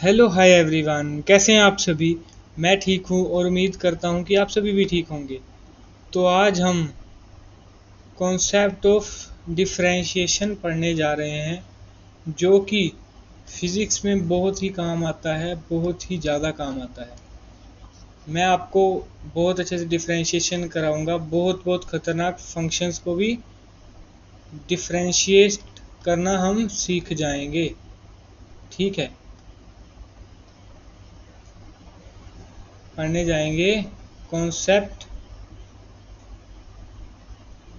Hello hi everyone, कैसे हैं आप सभी। मैं ठीक हूँ और उम्मीद करता हूँ कि आप सभी भी ठीक होंगे। तो आज हम कॉन्सेप्ट ऑफ डिफरेंशिएशन पढ़ने जा रहे हैं, जो कि फिज़िक्स में बहुत ही काम आता है, बहुत ही ज़्यादा काम आता है। मैं आपको बहुत अच्छे से डिफरेंशिएशन कराऊंगा, बहुत बहुत ख़तरनाक फंक्शंस को भी डिफरेंशिएट करना हम सीख जाएंगे। ठीक है, पढ़ने जाएंगे कॉन्सेप्ट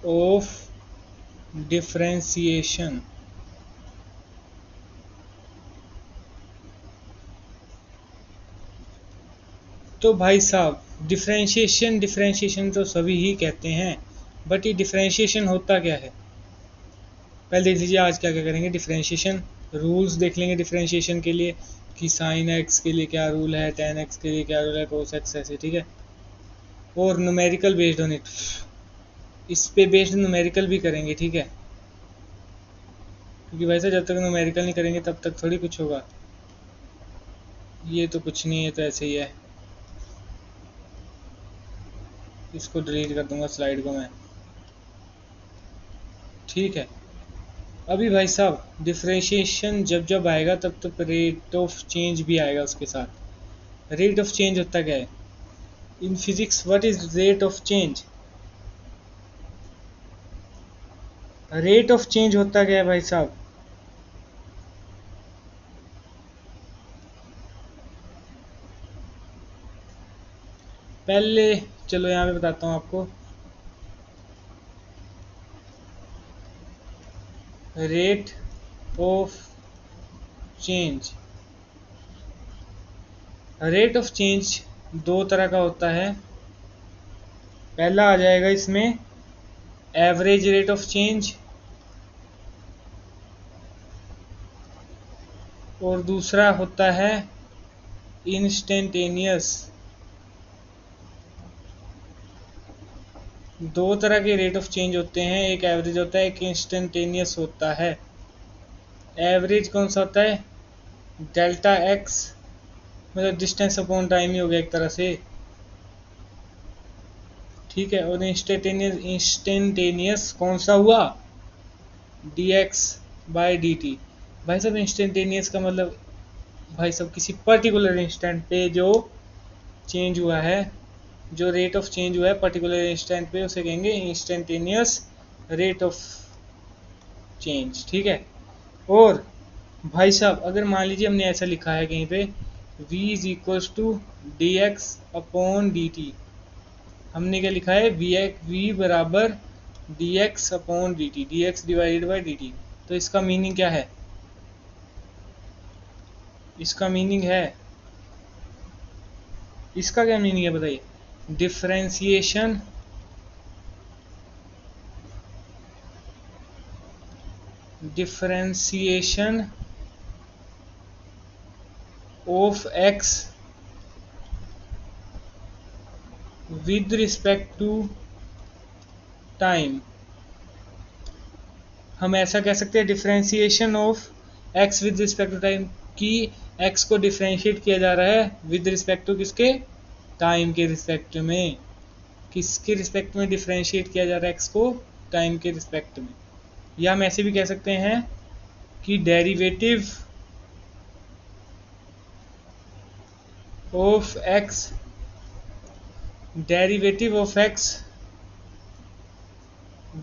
ऑफ डिफरेंशिएशन। तो भाई साहब, डिफरेंशिएशन डिफरेंशिएशन तो सभी ही कहते हैं, बट ये डिफरेंशिएशन होता क्या है। पहले देख लीजिए आज क्या क्या करेंगे। डिफरेंशिएशन रूल्स देख लेंगे डिफरेंशिएशन के लिए, कि साइन एक्स के लिए क्या रूल है, टेन एक्स के लिए क्या रूल है, कोस एक्स ऐसे, ठीक है। और न्यूमेरिकल बेस्ड ऑन इट, इस पे बेस्ड न्यूमेरिकल भी करेंगे, ठीक है। क्योंकि वैसे जब तक न्यूमेरिकल नहीं करेंगे तब तक थोड़ी कुछ होगा। ये तो कुछ नहीं है, तो ऐसे ही है। इसको डिलीट कर दूंगा स्लाइड को मैं, ठीक है। अभी भाई साहब, डिफरेंशिएशन जब जब आएगा तब तब रेट ऑफ चेंज भी आएगा उसके साथ। रेट ऑफ चेंज होता क्या है in physics, what is rate of change. Rate of change होता क्या है भाई साहब। पहले चलो यहाँ पे बताता हूँ आपको। Rate of change, rate of change दो तरह का होता है। पहला आ जाएगा इसमें एवरेज रेट ऑफ चेंज, और दूसरा होता है इंस्टेंटेनियस। दो तरह के रेट ऑफ चेंज होते हैं, एक एवरेज होता है, एक इंस्टेंटेनियस होता है। एवरेज कौन सा होता है, डेल्टा एक्स, मतलब डिस्टेंस अपॉन टाइम ही हो गया एक तरह से, ठीक है। और इंस्टेंटेनियस, इंस्टेंटेनियस कौन सा हुआ, D x by D T. भाई साहब इंस्टेंटेनियस का मतलब भाई साहब किसी पर्टिकुलर इंस्टेंट पे जो चेंज हुआ है, जो रेट ऑफ चेंज हुआ है पर्टिकुलर इंस्टेंट पे, उसे कहेंगे इंस्टेंटेनियस रेट ऑफ चेंज, ठीक है। और भाई साहब अगर मान लीजिए हमने ऐसा लिखा है कहीं पे v is equals to D X upon D T. हमने क्या लिखा है, v बराबर D X upon D T, D X divided by D T. तो इसका मीनिंग क्या है, इसका मीनिंग है, इसका क्या मीनिंग है बताइए। Differentiation differentiation of X with respect to time. हम ऐसा कह सकते हैं differentiation of X with respect to time, कि एक्स को डिफरेंशिएट किया जा रहा है विद रिस्पेक्ट टू किसके, टाइम के रिस्पेक्ट में। किसके रिस्पेक्ट में डिफरेंशिएट किया जा रहा है एक्स को, टाइम के रिस्पेक्ट में। या हम ऐसे भी कह सकते हैं कि derivative of X, derivative of X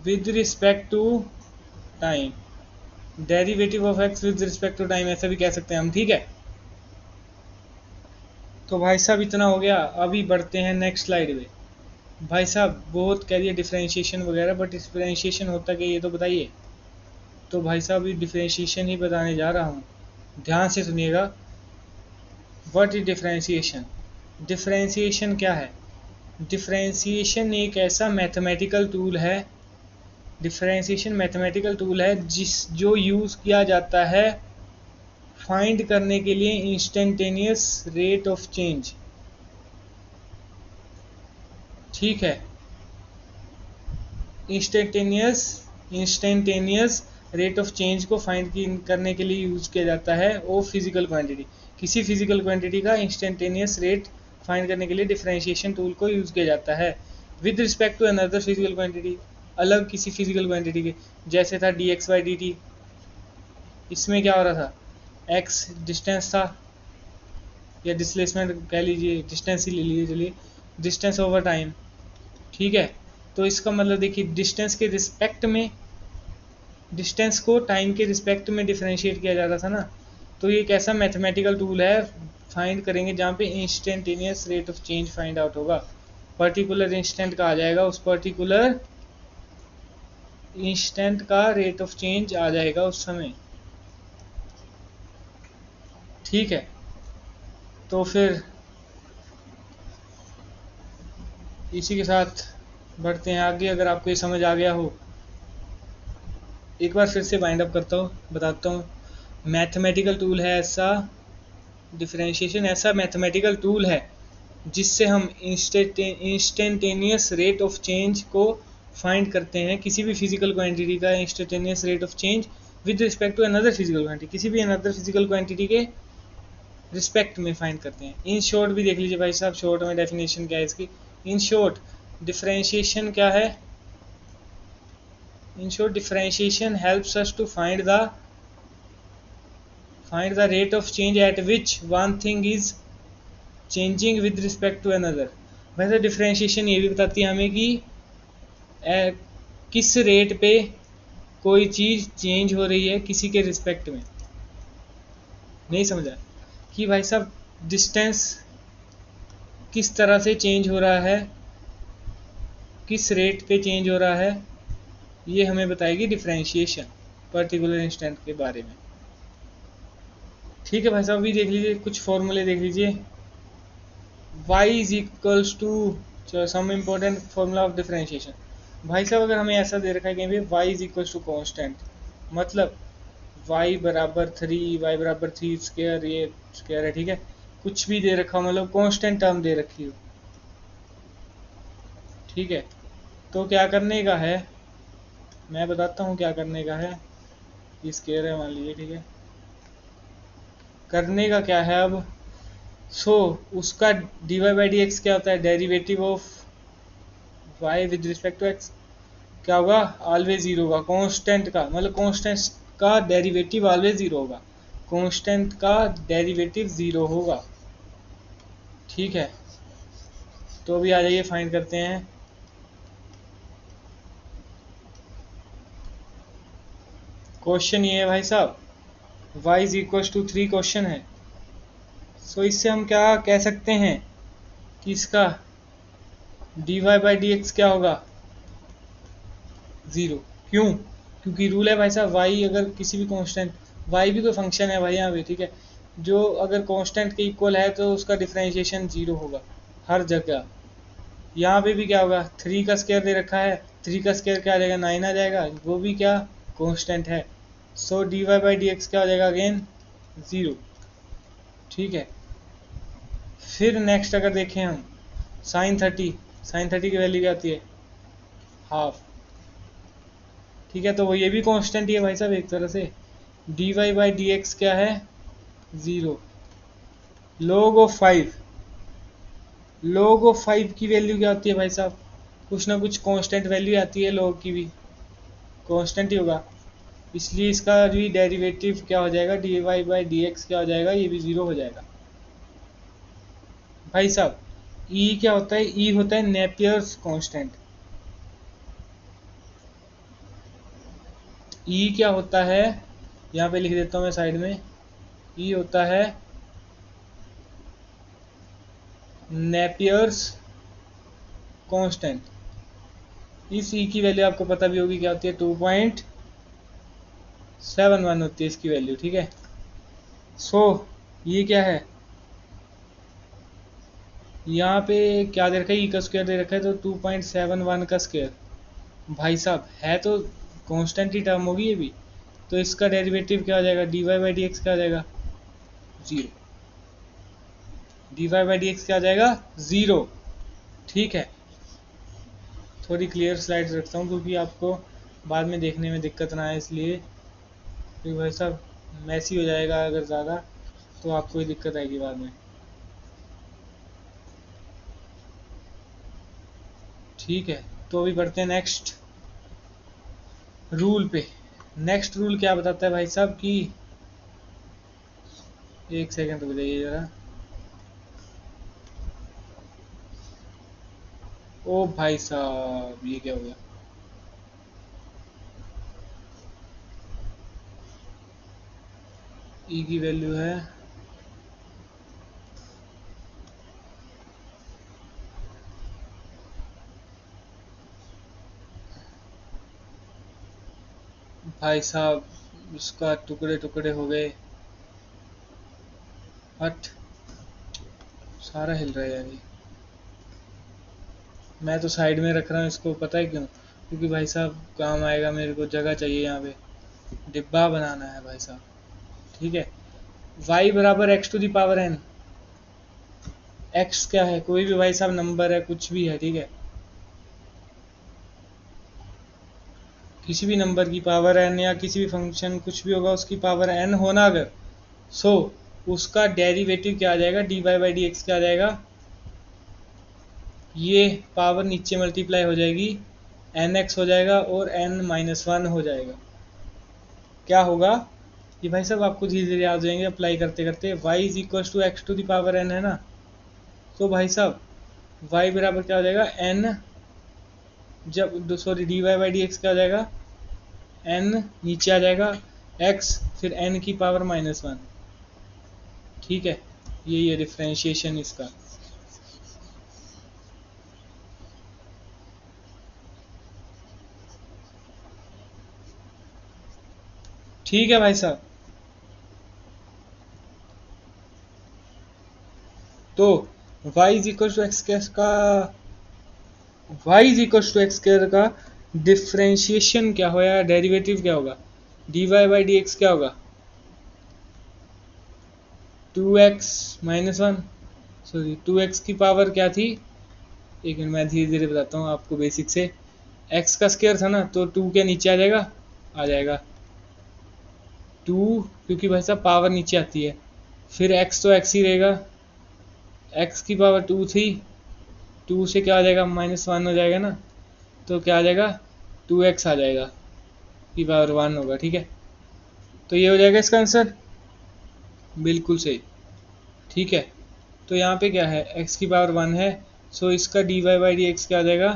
with respect to time, derivative of X with respect to time, ऐसा भी कह सकते हैं हम, ठीक है। तो भाई साहब इतना हो गया, अभी बढ़ते हैं नेक्स्ट स्लाइड में। भाई साहब बहुत कह दिया डिफरेंशिएशन वगैरह, बट डिफरेंशिएशन होता क्या ये तो बताइए। तो भाई साहब ये डिफरेंशिएशन ही बताने जा रहा हूँ, ध्यान से सुनिएगा। व्हाट इज डिफरेंशिएशन, डिफरेंशिएशन क्या है। डिफरेंशिएशन एक ऐसा मैथमेटिकल टूल है, डिफरेंशिएशन मैथमेटिकल टूल है जो यूज़ किया जाता है फाइंड करने के लिए इंस्टेंटेनियस रेट ऑफ चेंज, ठीक है। Instantaneous instantaneous rate of change को फाइंड करने के लिए यूज़ किया जाता है वो फिजिकल क्वांटिटी। किसी फिजिकल क्वांटिटी का इंस्टेंटेनियस रेट फाइंड करने के लिए डिफरेंशिएशन टूल को यूज़ किया जाता है with respect to another physical quantity, अलग किसी फिजिकल क्वांटिटी के। जैसे था dx/dt, इसमें क्या हो रहा था, x डिस्टेंस था या डिस्प्लेसमेंट कह लीजिए, डिस्टेंस ही ले लीजिए, चलिए डिस्टेंस ओवर टाइम, ठीक है। तो इसका मतलब देखिए डिस्टेंस के रिस्पेक्ट में, डिस्टेंस को टाइम के रिस्पेक्ट में डिफरेंशिएट किया जाता था ना। तो ये एक ऐसा मैथमेटिकल टूल है, फाइंड करेंगे जहाँ पे instantaneous rate of change find out होगा, पर्टिकुलर इंस्टेंट का आ जाएगा, उस पर्टिकुलर इंस्टेंट का रेट ऑफ चेंज आ जाएगा उस समय, ठीक है। तो फिर इसी के साथ बढ़ते हैं आगे। अगर आपको ये समझ आ गया हो, एक बार फिर से वाइंड अप करता हूँ, बताता हूँ। मैथमेटिकल टूल है ऐसा, डिफरेंशिएशन ऐसा मैथमेटिकल टूल है जिससे हम इंस्टेंटेनियस रेट ऑफ चेंज को फाइंड करते हैं, किसी भी फिजिकल क्वांटिटी का instantaneous rate of change with respect to another physical quantity, किसी भी अनदर फिजिकल क्वांटिटी के रिस्पेक्ट में फाइंड करते हैं। इन शॉर्ट भी देख लीजिए भाई साहब, शॉर्ट में डेफिनेशन क्या है इसकी। इन शॉर्ट डिफरेंशिएशन क्या है, in short differentiation helps us to find the rate of change at which one thing is changing with respect to another। वैसे डिफरेंशिएशन ये भी बताती है हमें कि किस रेट पे कोई चीज़ चेंज हो रही है किसी के रिस्पेक्ट में। नहीं समझा कि भाई साहब डिस्टेंस किस तरह से चेंज हो रहा है, किस रेट पे चेंज हो रहा है, ये हमें बताएगी डिफरेंशिएशन पर्टिकुलर इंस्टेंट के बारे में, ठीक है भाई साहब। अभी देख लीजिए कुछ फॉर्मूले देख लीजिए। y is equals to some important formula of differentiation. भाई साहब अगर हमें ऐसा दे रखा है कि y is equals to constant, मतलब y बराबर 3, y बराबर 3 स्क्वायर, ये स्क्वायर है, ठीक है। कुछ भी दे रखा, मतलब कॉन्स्टेंट टर्म दे रखी हो, ठीक है। तो क्या करने का है, मैं बताता हूँ क्या करने का है। ये स्क्वायर है मान लीजिए, ठीक है। करने का क्या है अब, उसका dy/dx क्या होता है, derivative of y with respect to x क्या होगा, ऑलवेज जीरो होगा। कांस्टेंट का मतलब कांस्टेंट का डेरिवेटिव ऑलवेज जीरो होगा, कांस्टेंट का डेरिवेटिव जीरो होगा, ठीक है। तो अभी आ जाइए फाइंड करते हैं। क्वेश्चन ये है भाई साहब, y is equal to 3 question है। इससे हम क्या कह सकते हैं कि इसका dy/dx क्या होगा, जीरो। क्यों, क्योंकि रूल है भाई साहब, y अगर किसी भी कांस्टेंट, y भी कोई फंक्शन है भाई यहाँ पे, ठीक है, जो अगर कांस्टेंट के इक्वल है तो उसका डिफरेंशिएशन जीरो होगा हर जगह। यहाँ पे भी क्या होगा, 3 का स्क्वायर दे रखा है, 3 का स्क्वायर क्या आ जाएगा, 9 आ जाएगा, वो भी क्या कांस्टेंट है। dy/dx क्या हो जाएगा, अगेन जीरो, ठीक है। फिर नेक्स्ट अगर देखें हम sin30 की वैल्यू क्या आती है, हाफ, ठीक है। तो वो ये भी कांस्टेंट ही है भाई साहब एक तरह से। dy/dx क्या है, जीरो। log ऑफ 5 की वैल्यू क्या होती है भाई साहब, कुछ ना कुछ कांस्टेंट वैल्यू आती है, log की भी कांस्टेंट ही होगा, इसलिए इसका भी डेरिवेटिव क्या हो जाएगा, dy/dx क्या हो जाएगा, ये भी जीरो हो जाएगा भाई साहब। e क्या होता है, e होता है नेपियर्स कांस्टेंट। e क्या होता है, यहाँ पे लिख देता हूँ मैं साइड में, e होता है नेपियर्स कांस्टेंट। इस e की वैल्यू आपको पता भी होगी क्या होती है, 2.71 होती है इसकी वैल्यू, ठीक है। ये क्या है, यहाँ पे क्या दे रखा है, e का स्क्वायर दे रखा है, तो 2.71 का स्क्वायर भाई साहब है तो कांस्टेंट ही टर्म होगी ये भी। तो इसका डेरिवेटिव क्या हो जाएगा, dy/dx क्या हो जाएगा, जीरो। dy/dx क्या हो जाएगा, जीरो, ठीक है। थोड़ी क्लियर स्लाइड्स रखता हूँ क्योंकि आपको बाद में देखने में दिक्कत ना आए, इसलिए क्योंकि भाई साहब मैसी हो जाएगा अगर ज़्यादा। तो आपको ही दिक्कत आएगी बाद में। ठीक है, तो अभी बढ़ते हैं नेक्स्ट रूल पे। नेक्स्ट रूल क्या बताता है भाई साहब कि, एक सेकंड रुक जाइए जरा। ओ भाई साहब, ये क्या हो गया? ई की वैल्यू है, भाई साहब उसका टुकड़े टुकड़े हो गए। हट, सारा हिल रहा है यार ये। मैं तो साइड में रख रहा हूँ इसको, पता है क्यों? क्योंकि भाई साहब काम आएगा, मेरे को जगह चाहिए यहाँ पे, डिब्बा बनाना है भाई साहब। ठीक है, y बराबर X to the power n। x क्या है? कोई भी भाई साहब नंबर है, कुछ भी है, ठीक है, किसी भी नंबर की पावर n, या किसी भी फंक्शन कुछ भी होगा उसकी पावर n होना अगर, सो उसका डेरिवेटिव क्या आ जाएगा? dy बाई डी एक्स क्या आ जाएगा? ये पावर नीचे मल्टीप्लाई हो जाएगी, nx हो जाएगा और n माइनस वन हो जाएगा। क्या होगा ये भाई साहब? आपको धीरे धीरे याद हो जाएंगे अप्लाई करते करते। y is equal to x to the power n है ना, तो भाई साहब y बराबर क्या हो जाएगा? n, जब sorry d y by d x क्या हो जाएगा? n नीचे आ जाएगा, x फिर n की पावर माइनस वन। ठीक है, यही है डिफ्रेंशिएशन इसका। ठीक है भाई साहब, तो y is equal to x का, y is equal to x का डिफ्रेंशिएशन क्या होगा? डेरिवेटिव क्या होगा? D y by d x क्या होगा? 2x minus one, sorry 2x की पावर क्या थी? एक मिनट, मैं धीरे धीरे बताता हूँ आपको बेसिक से। x का स्क्वायर था ना, तो 2 के नीचे आ जाएगा, आ जाएगा 2, क्योंकि भाई साहब पावर नीचे आती है। फिर x तो x ही रहेगा, x की पावर 2 थी, 2 से क्या आ जाएगा? माइनस वन हो जाएगा ना, तो क्या आ जाएगा? 2x आ जाएगा, की पावर वन होगा। ठीक है, तो ये हो जाएगा इसका आंसर, बिल्कुल सही। ठीक है, तो यहाँ पे क्या है? x की पावर वन है, सो इसका d y by d x क्या आ जाएगा?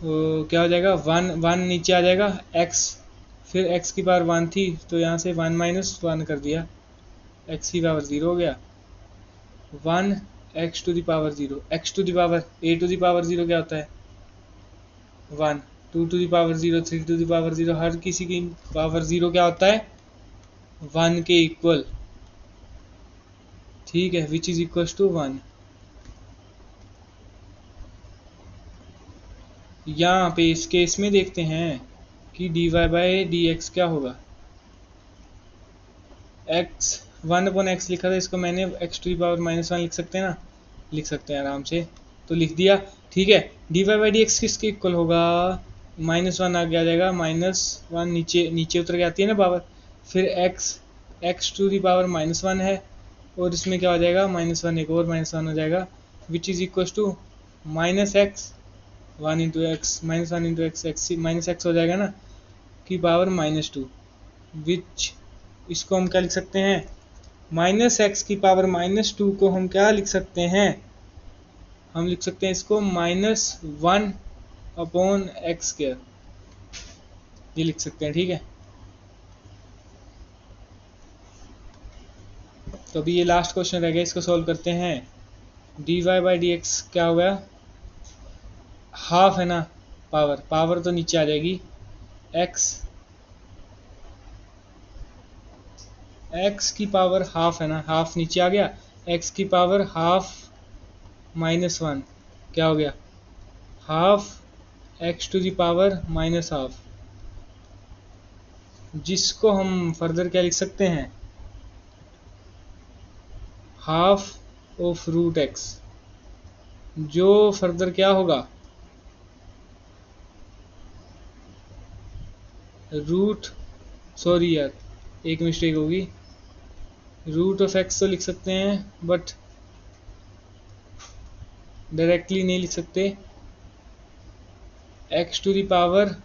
तो क्या हो जाएगा? वन, वन नीचे आ जाएगा, x फिर x की पावर वन थी, तो यहाँ से वन माइनस वन कर दिया, x की पावर ज़ीरो हो गया। One x to the power zero, x to the power a to the power zero क्या होता है? One, two to the power zero, three to the power zero, हर किसी की पावर ज़ीरो क्या होता है? वन के इक्वल। ठीक है, which is equal to one. यहाँ पे इस केस में देखते हैं कि d y by d x क्या होगा? एक्स, वन अपॉन एक्स लिखा था, इसको मैंने x to the power minus one लिख सकते हैं ना, लिख सकते हैं आराम से, तो लिख दिया। ठीक है, d y by d x किसके इक्वल होगा? माइनस वन आगे आ जाएगा, माइनस वन नीचे नीचे उतर के आती है ना पावर, फिर x, x to the power minus one है, और इसमें क्या हो जाएगा? माइनस वन, एक और माइनस वन हो जाएगा, which is equal to minus x, one into x, minus one into x, x minus x हो जाएगा ना, की पावर माइनस टू, विच, इसको हम क्या लिख सकते हैं? माइनस एक्स की पावर माइनस टू को हम क्या लिख सकते हैं? हम लिख सकते हैं इसको minus one upon x square, ये लिख सकते हैं। ठीक है, तो अभी ये लास्ट क्वेश्चन रह गया, इसको सॉल्व करते हैं। D y by d x क्या हो गया? हाफ है ना, पावर, पावर तो नीचे आ जाएगी, एक्स, एक्स की पावर हाफ है ना, हाफ नीचे आ गया, एक्स की पावर हाफ माइनस वन क्या हो गया? Half x to the power minus half, जिसको हम फर्दर क्या लिख सकते हैं? हाफ ऑफ रूट एक्स, जो फर्दर क्या होगा? रूट सॉरी यार, एक मिस्टेक होगी, रूट ऑफ एक्स तो लिख सकते हैं बट डायरेक्टली नहीं लिख सकते, x to the power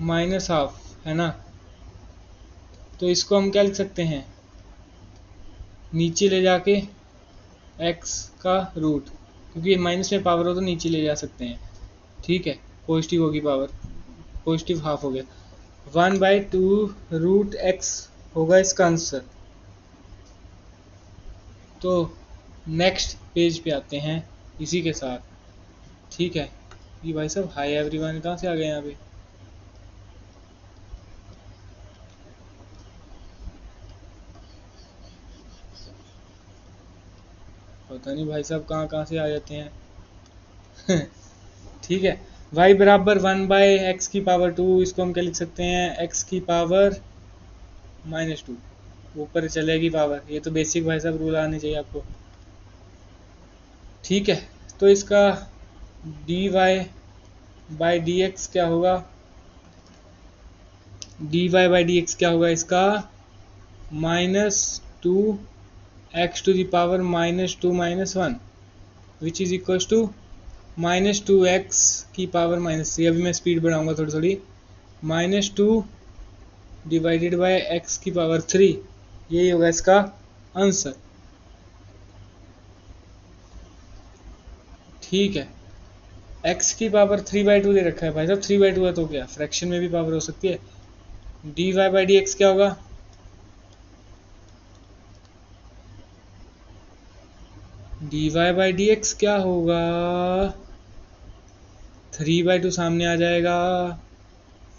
minus half है ना, तो इसको हम क्या लिख सकते हैं, नीचे ले जाके एक्स का रूट, क्योंकि माइनस में पावर हो तो नीचे ले जा सकते हैं, ठीक है, पॉजिटिव होगी पावर, पॉजिटिव हाफ हो गया, 1/2 रूट एक्स होगा इसका आंसर। तो नेक्स्ट पेज पे आते हैं इसी के साथ, ठीक है। ये भाई साहब हाय एवरीवन कहाँ से आ गए यहाँ पे, पता नहीं भाई साहब कहाँ कहाँ से आ जाते हैं ठीक है, y बराबर 1/x की पावर 2, इसको हम क्या लिख सकते हैं, x की पावर -2, ऊपर चलेगी पावर, ये तो बेसिक भाई साहब रूल आने चाहिए आपको, ठीक है। तो इसका dy/dx क्या होगा, dy/dx क्या होगा इसका, -2x to the power -2 - 1 which is equal to -2x की पावर -3, अभी मैं स्पीड बढ़ाऊंगा थोड़ी थोड़ी, -2 डिवाइडेड बाय x की पावर 3, यही होगा इसका आंसर, ठीक है। x की पावर 3/2 दे रखा है भाई साहब, 3/2 है तो क्या फ्रैक्शन में भी पावर हो सकती है, dy/dx क्या होगा, dy/dx क्या होगा, 3/2 सामने आ जाएगा,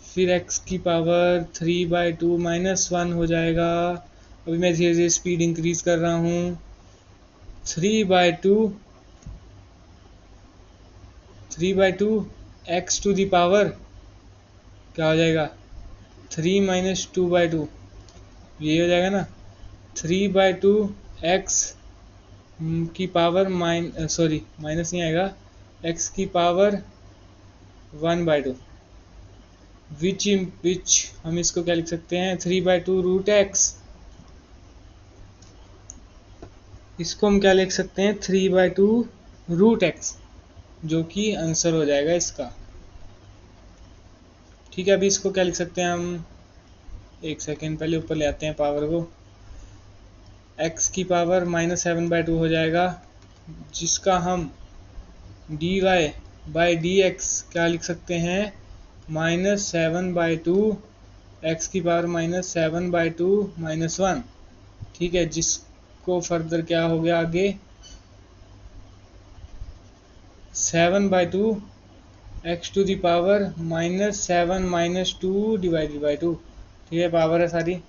फिर x की पावर 3/2 -1 हो जाएगा, अभी मैं धीरे धीरे स्पीड इंक्रीज कर रहा हूँ, 3/2 x टू दी पावर क्या हो जाएगा, 3 - 2/2, ये हो जाएगा ना, 3/2 x की पावर सॉरी माइनस नहीं आएगा, x की पावर 1/2, विच हम इसको क्या लिख सकते हैं, 3/2 रूट x, इसको हम क्या लिख सकते हैं, 3/2 रूट x, जो कि आंसर हो जाएगा इसका, ठीक है। अभी इसको क्या लिख सकते हैं हम, एक सेकेंड पहले ऊपर ले आते हैं पावर को, x की पावर -7/2 हो जाएगा, जिसका हम dy/dx क्या लिख सकते हैं, -7/2 x की पावर -7/2 -1, ठीक है, जिसको फर्दर क्या हो गया आगे, 7/2 x to the power -7 - 2 divided by 2, ठीक है, पावर है सारी,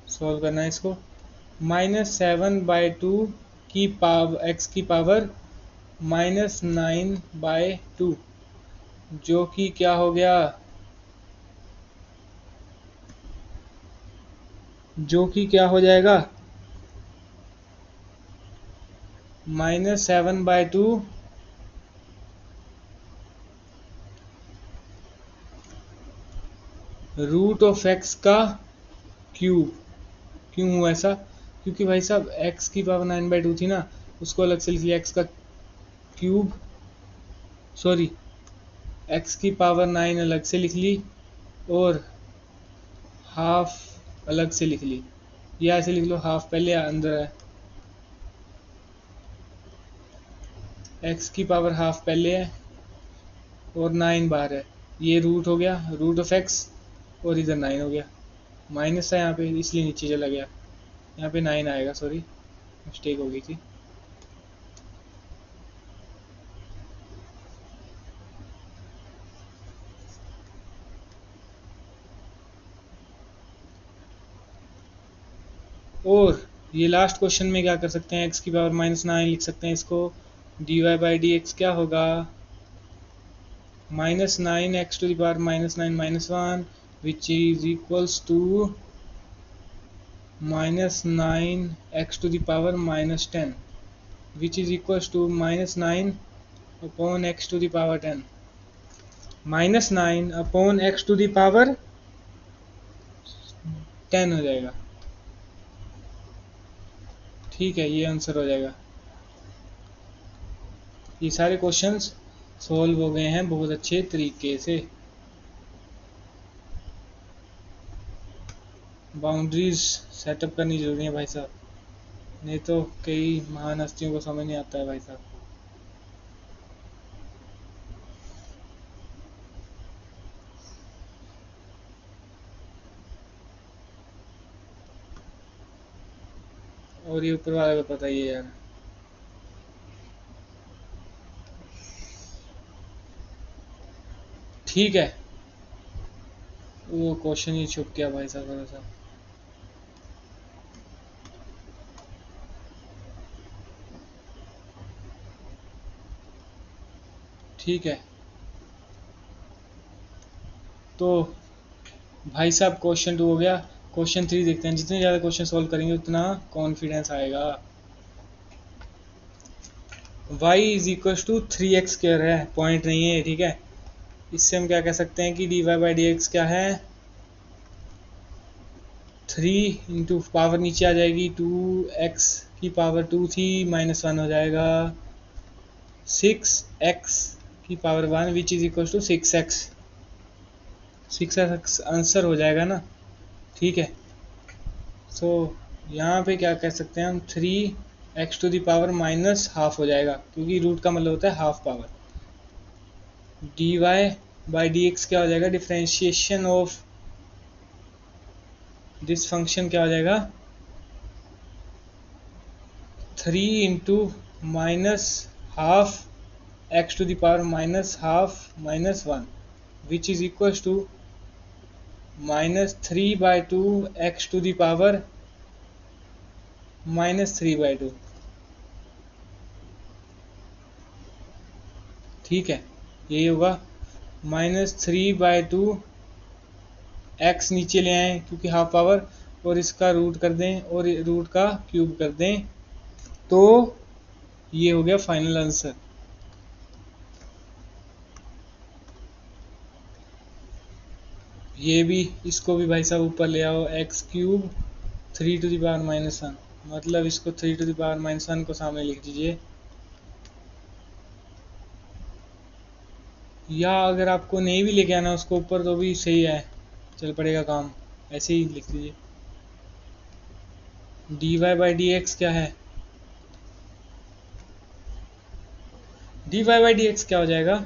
सॉल्व करना है इसको, -7/2 की पावर x की पावर -9/2, जो कि क्या हो गया, जो कि क्या हो जाएगा, -7/2 रूट ऑफ एक्स का क्यूब, क्यों हुआ ऐसा, क्योंकि भाई साहब x की पावर 9/2 थी ना, उसको अलग से लिख लिया x का क्यूब, सॉरी x की पावर 9 अलग से लिख ली और हाफ अलग से लिख ली, या ऐसे लिख लो, हाफ पहले अंदर है, x की पावर हाफ पहले है और 9 बाहर है, ये रूट हो गया, रूट ऑफ x, और इधर 9 हो गया, माइनस है यहाँ पे इसलिए नीचे चला गया, यहाँ पे 9 आएगा, सॉरी मिस्टेक हो गई थी, और ये लास्ट क्वेश्चन में क्या कर सकते हैं, x की पावर -9 लिख सकते हैं इसको, dy/dx क्या होगा, -9x to the power -9 - 1 which is equals to -9x to the power -10 which is equals to -9 upon x to the power 10, -9/x⁻10 हो जाएगा। ठीक है, ये आंसर हो जाएगा। ये सारे क्वेश्चंस सॉल्व हो गए हैं बहुत अच्छे तरीके से। बाउंड्रीज सेटअप करनी जरूरी है भाई साहब, नहीं तो कई महान हस्तियों को समझ नहीं आता है भाई साहब। और ये ऊपर वाले को पता ही है यार। ठीक है, वो क्वेश्चन ही छुप गया भाई साहब थोड़ा सा। ठीक है, तो भाई साहब क्वेश्चन 2 हो गया। क्वेश्चन 3 देखते हैं। जितने ज़्यादा क्वेश्चन सॉल्व करेंगे उतना कॉन्फिडेंस आएगा। y is equal to 3x² है, पॉइंट नहीं है, ठीक है। इससे हम क्या कह सकते हैं कि dy/dx क्या है, 3 इंटू पावर नीचे आ जाएगी, 2x⁻2 थी, -1 हो जाएगा, 6x⁻1 which is equal to 6x। 6x answer हो जाएगा ना, ठीक है। सो यहाँ पे क्या कह सकते हैं हम, 3x⁻⁻½ हो जाएगा, क्योंकि रूट का मतलब होता है हाफ पावर। dy/dx क्या हो जाएगा, डिफरेंशिएशन ऑफ दिस फंक्शन क्या हो जाएगा, 3 into -12x⁻⁻1 which is equal to -3/2x⁻−3/2। ठीक है, यही होगा। -3/2 x नीचे ले आए क्योंकि हाफ पावर, और इसका रूट कर दें और रूट का क्यूब कर दें, तो ये हो गया फाइनल आंसर। ये भी, इसको भी भाई साहब ऊपर ले आओ, x³ 3⁻⁻1, मतलब इसको 3⁻⁻1 को सामने लिख दीजिए। या अगर आपको नहीं भी लेके आना उसको ऊपर तो भी सही है, चल पड़ेगा काम, ऐसे ही लिख दीजिए। dy/dx क्या है, dy/dx क्या हो जाएगा,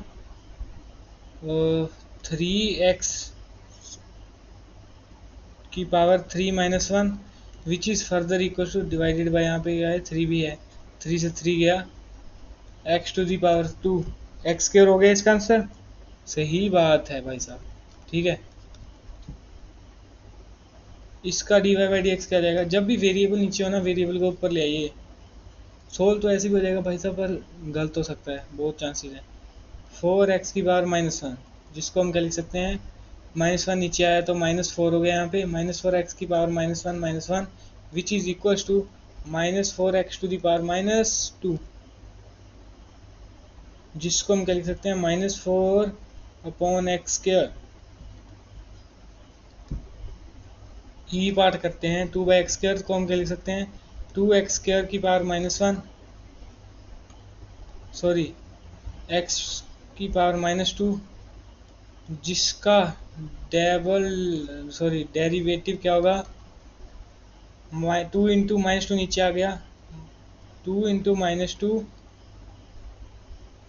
3x⁻3−1 which is further equal two divided by, यहाँ पे क्या है 3 भी है, 3 से 3 गया, x⁻2 x² हो गया इसका आंसर। सही बात है भाई साहब, ठीक है। इसका dy/dx क्या जाएगा, जब भी वेरिएबल नीचे हो ना, वेरिएबल को ऊपर ले आइए। सोल्व तो ऐसे भी हो जाएगा भाई साहब, पर गलत हो सकता है, बहुत चांसेस है। 4x⁻1, जिसको हम क्या लिख सकते हैं, -1 नीचे आया तो -4 हो गया, यहाँ पे -4x⁻1 which is equal to -4x⁻², जिसको हम क्या लिख सकते हैं, -4/x²। ई पार्ट करते हैं, 2/x² को हम क्या लिख सकते हैं, 2x²⁻1, सॉरी x⁻², जिसका डेरिवेटिव क्या होगा, 2 इंटू -2 नीचे आ गया, 2 into -2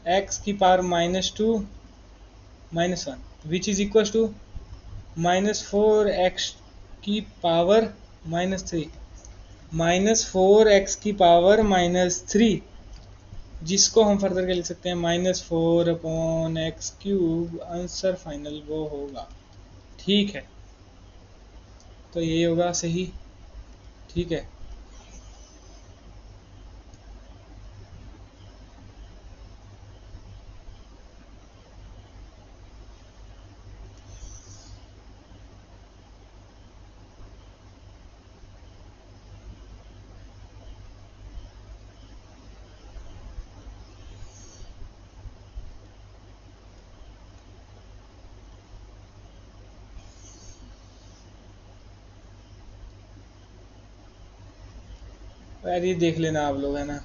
x⁻²-1 which is equal to -4x⁻3, -4x⁻3, जिसको हम फर्दर क्या लिख सकते हैं, -4/x³। आंसर फाइनल वो होगा, ठीक है। तो ये होगा सही, ठीक है। यार ये देख लेना आप लोग, है ना।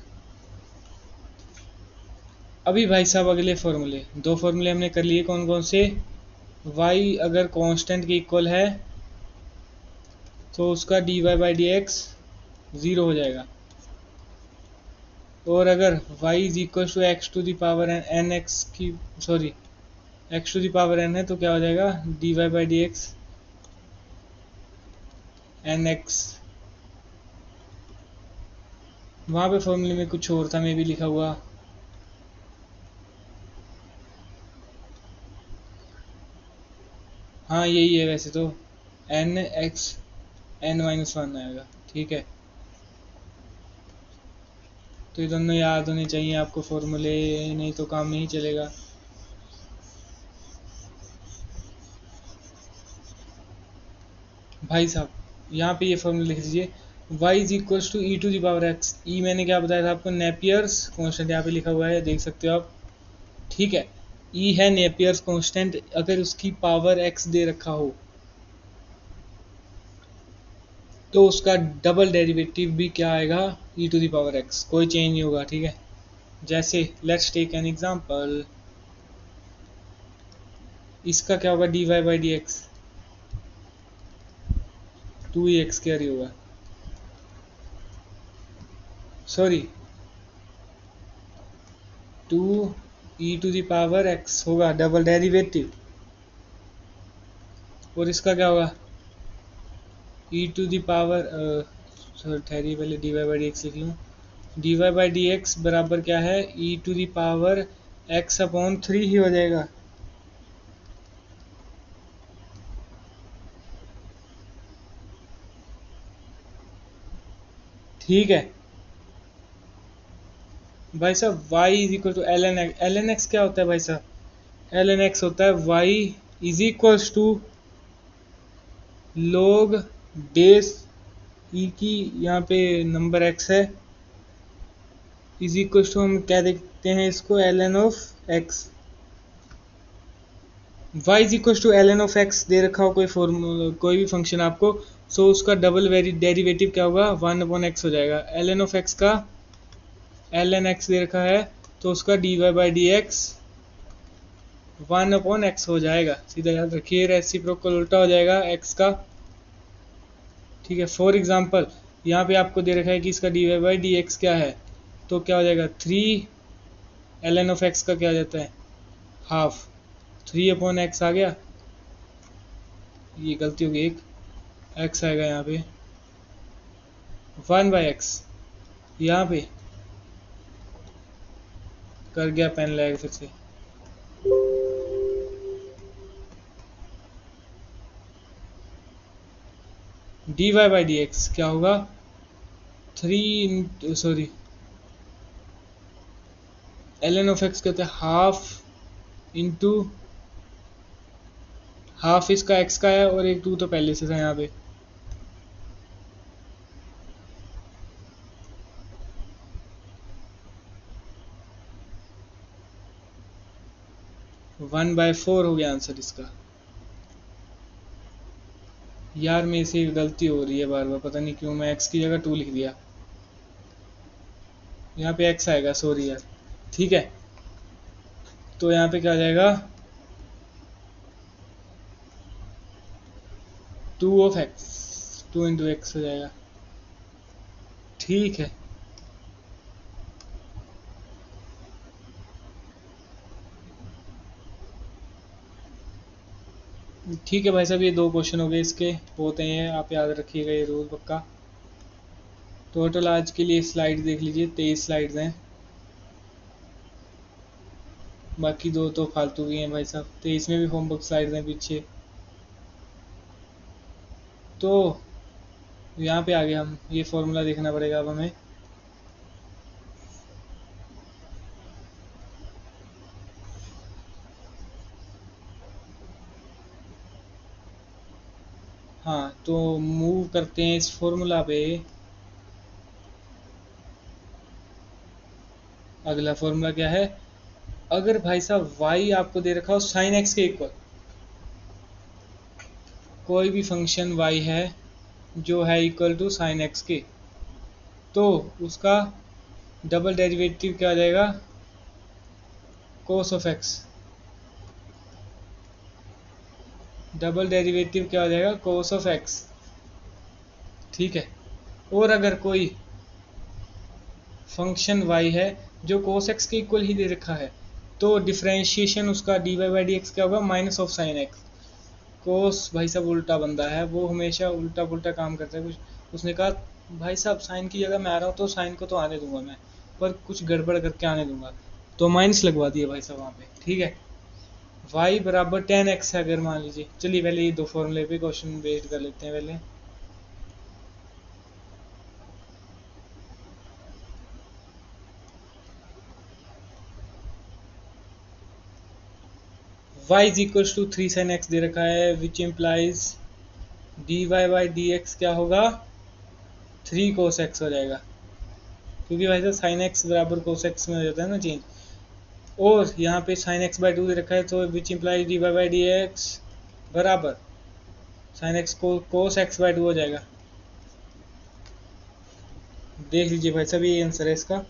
अभी भाई साहब अगले फॉर्मूले, दो फॉर्मूले हमने कर लिए, कौन कौन से। y अगर कांस्टेंट के इक्वल है तो उसका dy by d x zero हो जाएगा, और अगर y is equal to x to the power n x की, sorry x to the power n है, तो क्या हो जाएगा dy by d x n x. वहाँ पे फॉर्मूले में कुछ और था, मे भी लिखा हुआ। हाँ यही है वैसे तो, n x n minus one आएगा, ठीक है। तो ये दोनों याद होने चाहिए आपको फॉर्मूले, नहीं तो काम नहीं चलेगा। भाई साहब यहाँ पे ये फॉर्मूला लिख दीजिए, y is equals to e to the power x. E मैंने क्या बताया था आपको, नेपियर्स कांस्टेंट, यहाँ पे लिखा हुआ है, देख सकते हो आप, ठीक है। ई है नेपियर्स कांस्टेंट, अगर उसकी पावर एक्स दे रखा हो तो उसका डबल डेरिवेटिव भी क्या आएगा, ई टू दी पावर एक्स, कोई चेंज नहीं होगा, ठीक है। जैसे लेट्स टेक एन एग्जांपल, इसका क्या होगा, d y by d x, two e x क्या होगा, sorry two e to the power x होगा डबल डेरिवेटिव, और इसका क्या होगा e to the power, sorry ठहरिए पहले d y by d x लिख लूँ। D y by d x बराबर क्या है, e to the power x upon three ही हो जाएगा। ठीक है भाई साहब, y is equal to l n x. L n x क्या होता है भाई साहब, एल एन एक्स होता है y is equals to log base e की, यहाँ पे नंबर x है, इज इक्वल्स टू हम क्या देखते हैं इसको, l n of x. y is equals to l n of x दे रखा हो कोई फॉर्मूला, कोई भी फंक्शन आपको, सो उसका डबल डेरिवेटिव क्या होगा, वन अपॉन एक्स हो जाएगा। एल एन ऑफ एक्स का एल एन एक्स दे रखा है, तो उसका d y by d x one upon x हो जाएगा, सीधा याद रखिए, रेसिप्रोकल उल्टा हो जाएगा एक्स का, ठीक है। फॉर एग्जांपल यहाँ पे आपको दे रखा है कि इसका d y by d x क्या है, तो क्या हो जाएगा, three l n of x का क्या आ जाता है, हाफ, थ्री अपॉन एक्स आ गया, ये गलती होगी, एक एक्स आएगा यहाँ पे, वन बाई एक्स, यहाँ पे कर गया पेन लैग फिर से, d y by d x क्या होगा, three, sorry l n of x कहते हैं हाफ इंटू, हाफ इसका एक्स का है और एक टू तो पहले से था यहाँ पे, वन बाय फोर हो गया आंसर इसका। यार मेरे से गलती हो रही है बार बार, पता नहीं क्यों, मैं एक्स की जगह टू लिख दिया, यहाँ पे एक्स आएगा, सॉरी यार, ठीक है। तो यहाँ पे क्या आ जाएगा, two of x, two into x हो जाएगा, ठीक है। ठीक है भाई साहब, ये दो क्वेश्चन हो गए इसके, होते हैं, आप याद रखिएगा ये रूल पक्का। टोटल आज के लिए स्लाइड देख लीजिए, 23 स्लाइड्स हैं, बाकी दो तो फालतू की हैं भाई साहब, 23 में भी होमवर्क स्लाइड्स हैं पीछे। तो यहाँ पे आगे हम ये फॉर्मूला देखना पड़ेगा अब हमें, हाँ तो मूव करते हैं इस फॉर्मूला पे। अगला फॉर्मूला क्या है, अगर भाई साहब y आपको दे रखा हो साइन x के इक्वल, कोई भी फंक्शन y है जो है इक्वल टू साइन x के, तो उसका डबल डेरिवेटिव क्या आ जाएगा, कोस ऑफ एक्स। डबल डेरिवेटिव क्या हो जाएगा, कोस ऑफ एक्स। ठीक है। और अगर कोई फंक्शन y है जो कोस एक्स के इक्वल ही दे रखा है, तो डिफरेंशिएशन उसका d y by d x क्या होगा, minus of sine x. Cos भाई साहब उल्टा बंदा है, वो हमेशा उल्टा पुल्टा काम करता है कुछ। उसने कहा भाई साहब साइन की जगह मैं आ रहा हूँ तो साइन को तो आने दूंगा मैं, पर कुछ गड़बड़ करके आने दूंगा, तो माइनस लगवा दिया भाई साहब वहाँ पे। ठीक है। y बराबर टेन एक्स है अगर मान लीजिए, चलिए पहले ये दो फॉर्मूले पे क्वेश्चन बेस्ड कर लेते हैं पहले। y is equal to 3 sin x दे रखा है, which implies dy by d x क्या होगा, 3 cos x हो जाएगा, क्योंकि भाई साहब sin x बराबर cos x में हो जाता है ना चेंज। और यहाँ पे sin x बाई 2 दे रखा है, तो विच implies dy by d x बराबर sin x को cos x बाई 2 हो जाएगा। देख लीजिए भाई साहब ये आंसर है इसका।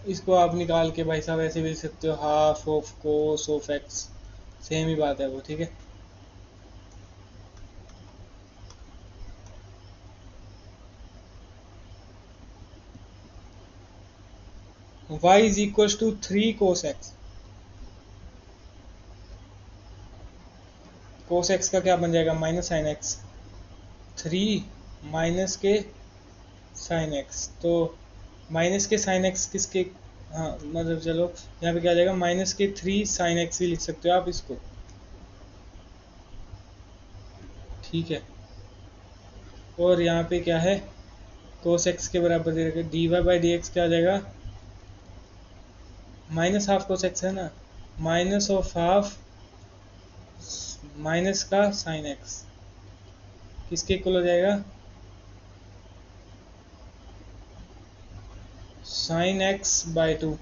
इसको आप निकाल के भाई साहब ऐसे भी लिख सकते हो, half of cos of x, same ही बात है वो। ठीक है। y is equal to 3 cos x। cos x का क्या बन जाएगा, माइनस साइन एक्स, 3 माइनस के साइन एक्स, तो माइनस के साइन एक्स किसके, हाँ मतलब चलो यहाँ पे क्या आ जाएगा, माइनस के 3 साइन एक्स भी लिख सकते हो आप इसको। ठीक है। और यहाँ पे क्या है, cos x के बराबर दे रखा है, d y by d x क्या आ जाएगा, माइनस हाफ cos x है ना, माइनस ऑफ हाफ माइनस का साइन एक्स किसके इक्वल हो जाएगा, साइन एक्स बाई 2।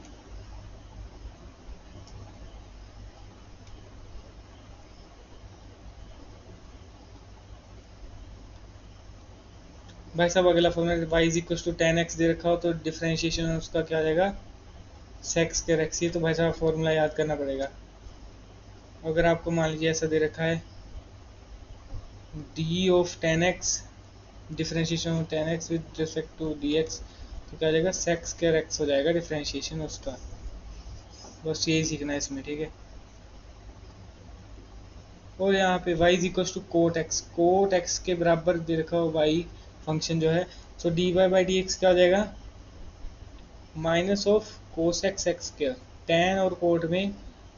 भाई साहब अगला formula y is equal to tan x दे रखा हो, तो डिफरेंशिएशन उसका क्या आ जाएगा, सेक्स के रेक्स। ये तो भाई साहब फॉर्मूला याद करना पड़ेगा। अगर आपको मान लीजिए ऐसा दे रखा है, d of tan x, differentiation of tan x with respect to D x, तो क्या आ जाएगा, सेक्स के रेक्स हो जाएगा डिफरेंशिएशन उसका। बस यही सीखना है इसमें। ठीक है। और यहाँ पे y is equal to cot x, cot x के बराबर दे रखा हो y फंक्शन जो है, तो d y by d x क्या हो जाएगा, minus of cos x x square. Tan और कोट में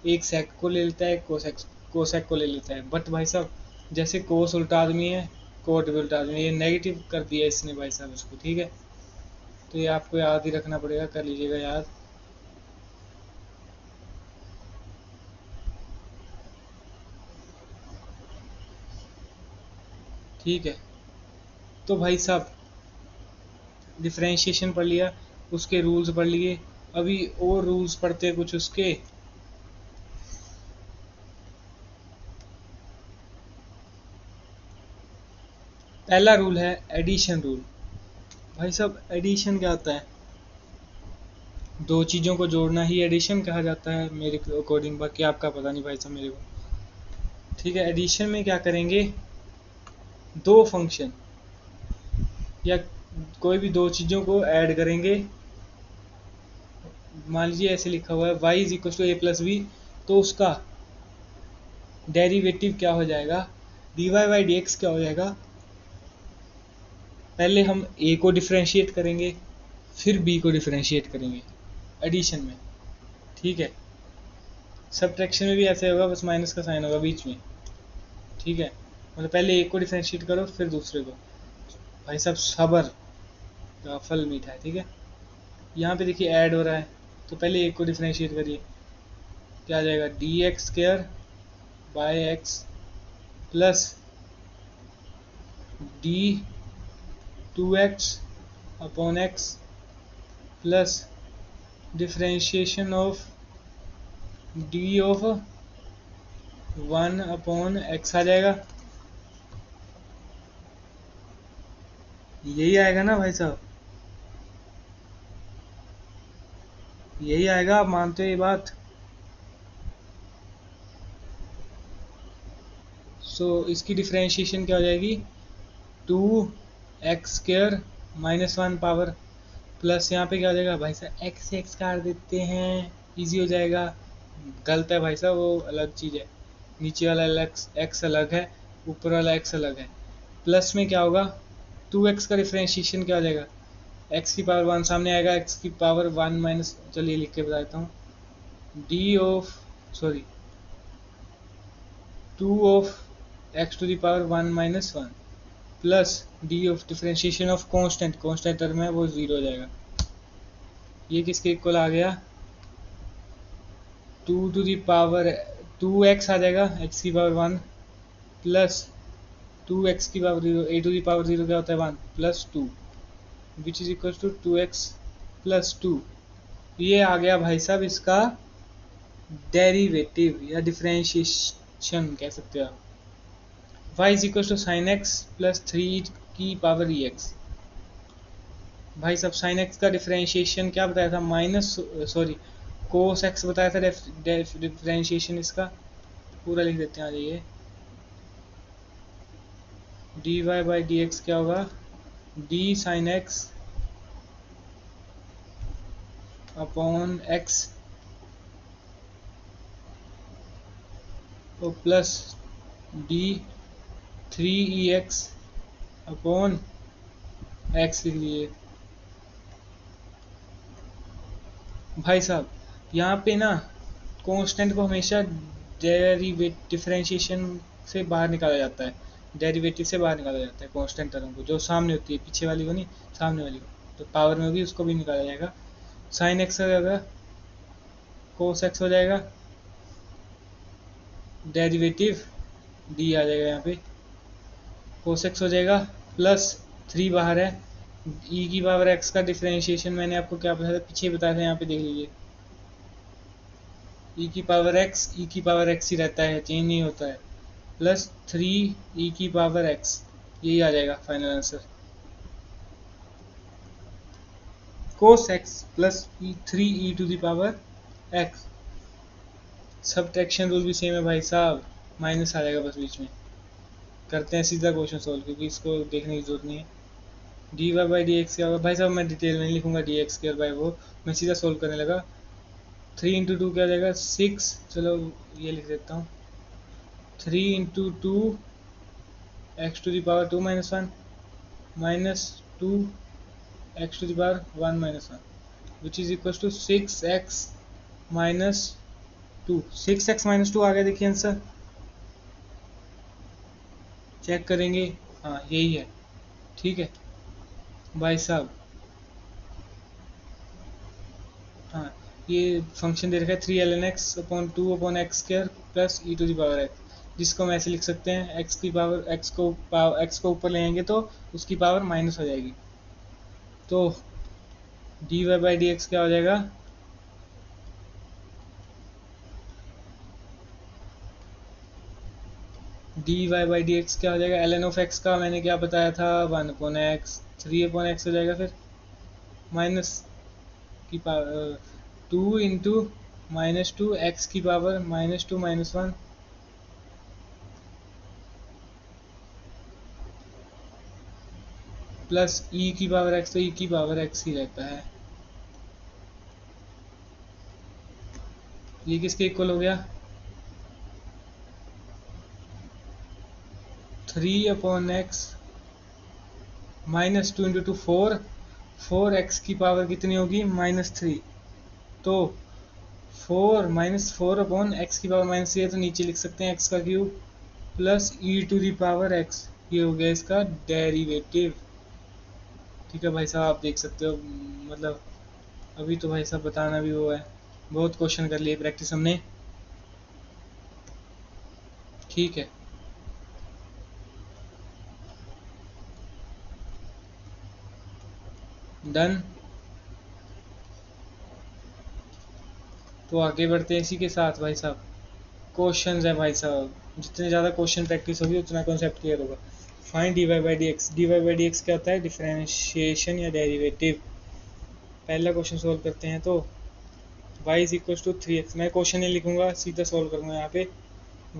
एक सेक को ले लेता है, कोसेक को ले लेता है, बट भाई साहब जैसे कोस उल्टा आदमी है, कोट भी उल्टा आदमी है, ये नेगेटिव कर दिया इसने भाई साहब इसको। ठीक है। तो ये आपको याद ही रखना पड़ेगा, कर लीजिएगा याद। ठीक है। तो भाई साहब डिफरेंशिएशन पढ़ लिया, उसके रूल्स पढ़ लिए, अभी और रूल्स पढ़ते हैं कुछ उसके। पहला रूल है एडिशन रूल। भाई साहब एडिशन क्या होता है, दो चीज़ों को जोड़ना ही एडिशन कहा जाता है मेरे अकॉर्डिंग, बाकी आपका पता नहीं भाई साहब मेरे को। ठीक है। एडिशन में क्या करेंगे, दो फंक्शन या कोई भी दो चीज़ों को ऐड करेंगे। मान लीजिए ऐसे लिखा हुआ है y is equal to a plus b, तो उसका डेरिवेटिव क्या हो जाएगा, d y by d x क्या हो जाएगा। पहले हम a को डिफरेंशिएट करेंगे, फिर b को डिफरेंशिएट करेंगे एडिशन में। ठीक है। सब्ट्रैक्शन में भी ऐसे होगा, बस माइनस का साइन होगा बीच में। ठीक है। मतलब पहले एक को डिफरेंशिएट करो फिर दूसरे को। भाई साहब सबर का फल मीठा है। ठीक है। यहाँ पे देखिए ऐड हो रहा है, तो पहले एक को डिफरेंशिएट करिए, क्या आ जाएगा, d x square by x plus d two x upon x plus differentiation of d of one upon x आ जाएगा। यही आएगा ना भाई साहब, यही आएगा, आप मानते हो ये बात? सो इसकी डिफरेंशिएशन क्या हो जाएगी, 2x² -1 पावर प्लस यहाँ पे क्या हो जाएगा भाई साहब, x से x काट देते हैं, इजी हो जाएगा। गलत है भाई साहब, वो अलग चीज़ है, नीचे वाला x अलग है, ऊपर वाला x अलग है। प्लस में क्या होगा, 2x का डिफरेंशिएशन क्या हो जाएगा, x की पावर 1 सामने आएगा, x की पावर 1 माइनस, चलिए लिख के बता देता हूँ, d of sorry 2 of x to the power 1 minus 1 plus d of differentiation of constant, constant term है वो जीरो हो जाएगा। ये किसके इक्वल आ गया, 2 टू द पावर 2x आ जाएगा, x की पावर 1 प्लस 2x की power 0, a to the power 0 क्या होता है 1 plus 2 which is equal to 2x plus 2। ये आ गया भाई साहब इसका डेरिवेटिव या डिफरेंशिएशन कह सकते हो आप। y is equal to sine x plus 3 की पावर ex। भाई साहब साइन एक्स का डिफरेंशिएशन क्या बताया था, माइनस सॉरी कोस एक्स बताया था डिफरेंशिएशन इसका, पूरा लिख देते हैं आ जाइए, dy बाई डी एक्स क्या होगा, d sine x upon x और plus d 3ex upon x लिख लीजिए। भाई साहब यहाँ पे ना कांस्टेंट को हमेशा डिफरेंशिएशन से बाहर निकाला जाता है, डेरिवेटिव से बाहर निकाला जाता है कांस्टेंट टर्म को, जो सामने होती है, पीछे वाली को नहीं, सामने वाली को, तो पावर में होगी उसको भी निकाला जाएगा। साइन एक्स हो जाएगा, कोस एक्स हो जाएगा, डेरिवेटिव डी आ जाएगा यहाँ पे, कोस एक्स हो जाएगा प्लस 3 बाहर है, ई की पावर एक्स का डिफरेंशिएशन मैंने आपको क्या बताया था, पीछे बताया था, यहाँ पे देख लीजिए, ई की पावर एक्स ही रहता है, चेंज नहीं होता है, प्लस 3 ई की पावर एक्स, यही आ जाएगा final answer, cos x plus 3 e to the power x. Subtraction rule भी सेम है भाई साहब, माइनस आ जाएगा बस बीच में। करते हैं सीधा क्वेश्चन सोल्व, क्योंकि इसको देखने की जरूरत नहीं है। D y by d x क्या होगा भाई साहब, मैं डिटेल में नहीं लिखूंगा, डी एक्स स्क्वायर बाई वो मैं सीधा सोल्व करने लगा। 3 इंटू टू क्या हो जाएगा 6, चलो ये लिख देता हूँ, 3 into two x to the power 2 minus 1 minus 2 x to the power 1 minus 1 which is equal to 6x minus 2। 6x minus 2 आ गया, देखिए आंसर, चेक करेंगे, हाँ यही है, ठीक है भाई साहब। हाँ ये फंक्शन दे रखा है 3ln x upon 2 upon x square plus e to the power x, जिसको हम ऐसे लिख सकते हैं, x की पावर x को ऊपर ले आएंगे तो उसकी पावर माइनस हो जाएगी, तो d y by d x क्या हो जाएगा, d y by d x क्या हो जाएगा, एल एन ऑफ एक्स का मैंने क्या बताया था 1 अपॉन एक्स, 3 अपॉन एक्स हो जाएगा, फिर माइनस की पावर 2 इंटू माइनस 2 एक्स की पावर माइनस 2 माइनस 1 प्लस ई की पावर एक्स, तो ई की पावर एक्स ही रहता है। ये किसके इक्वल हो गया, 3 upon x minus 2 into two 4 x की पावर कितनी होगी -3, तो 4 अपॉन एक्स की पावर -3 है, तो नीचे लिख सकते हैं एक्स का cube plus e to the power x, ये हो गया इसका डेरिवेटिव। ठीक है भाई साहब, आप देख सकते हो, मतलब अभी तो भाई साहब बताना भी वो है, बहुत क्वेश्चन कर लिए प्रैक्टिस हमने, ठीक है। डन, तो आगे बढ़ते हैं इसी के साथ भाई साहब, क्वेश्चंस है भाई साहब, जितने ज़्यादा क्वेश्चन प्रैक्टिस होगी उतना कॉन्सेप्ट क्लियर होगा। Find d y by d x. D y by d x क्या होता है? डिफरेंशिएशन या डेरिवेटिव। पहला क्वेश्चन सोल्व करते हैं। तो y is equal to 3x, मैं क्वेश्चन नहीं लिखूंगा, सीधा सोल्व करूंगा। यहाँ पे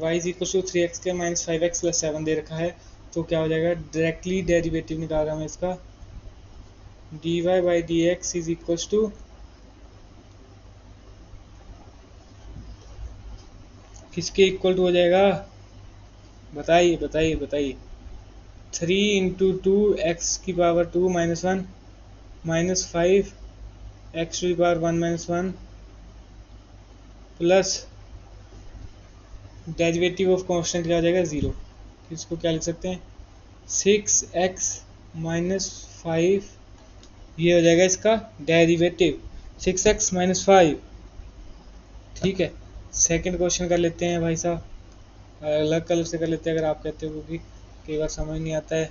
y is equal to 3x के माइनस 5x प्लस 7 दे रखा है, तो क्या हो जाएगा? डायरेक्टली डेरिवेटिव निकाल रहा हूँ इसका। D y by d x is equal to किसके इक्वल टू हो जाएगा? बताइए बताइए बताइए। 3 into 2 x⁻² minus 1 minus 5 x⁻1 minus 1 plus derivative of constant क्या हो जाएगा? 0। इसको क्या लिख सकते हैं? 6x माइनस 5, ये हो जाएगा इसका डेरिवेटिव 6x माइनस 5। ठीक है, सेकंड क्वेश्चन कर लेते हैं भाई साहब, अलग कलर से कर लेते हैं अगर आप कहते हो, क्योंकि कई बार समझ नहीं आता है।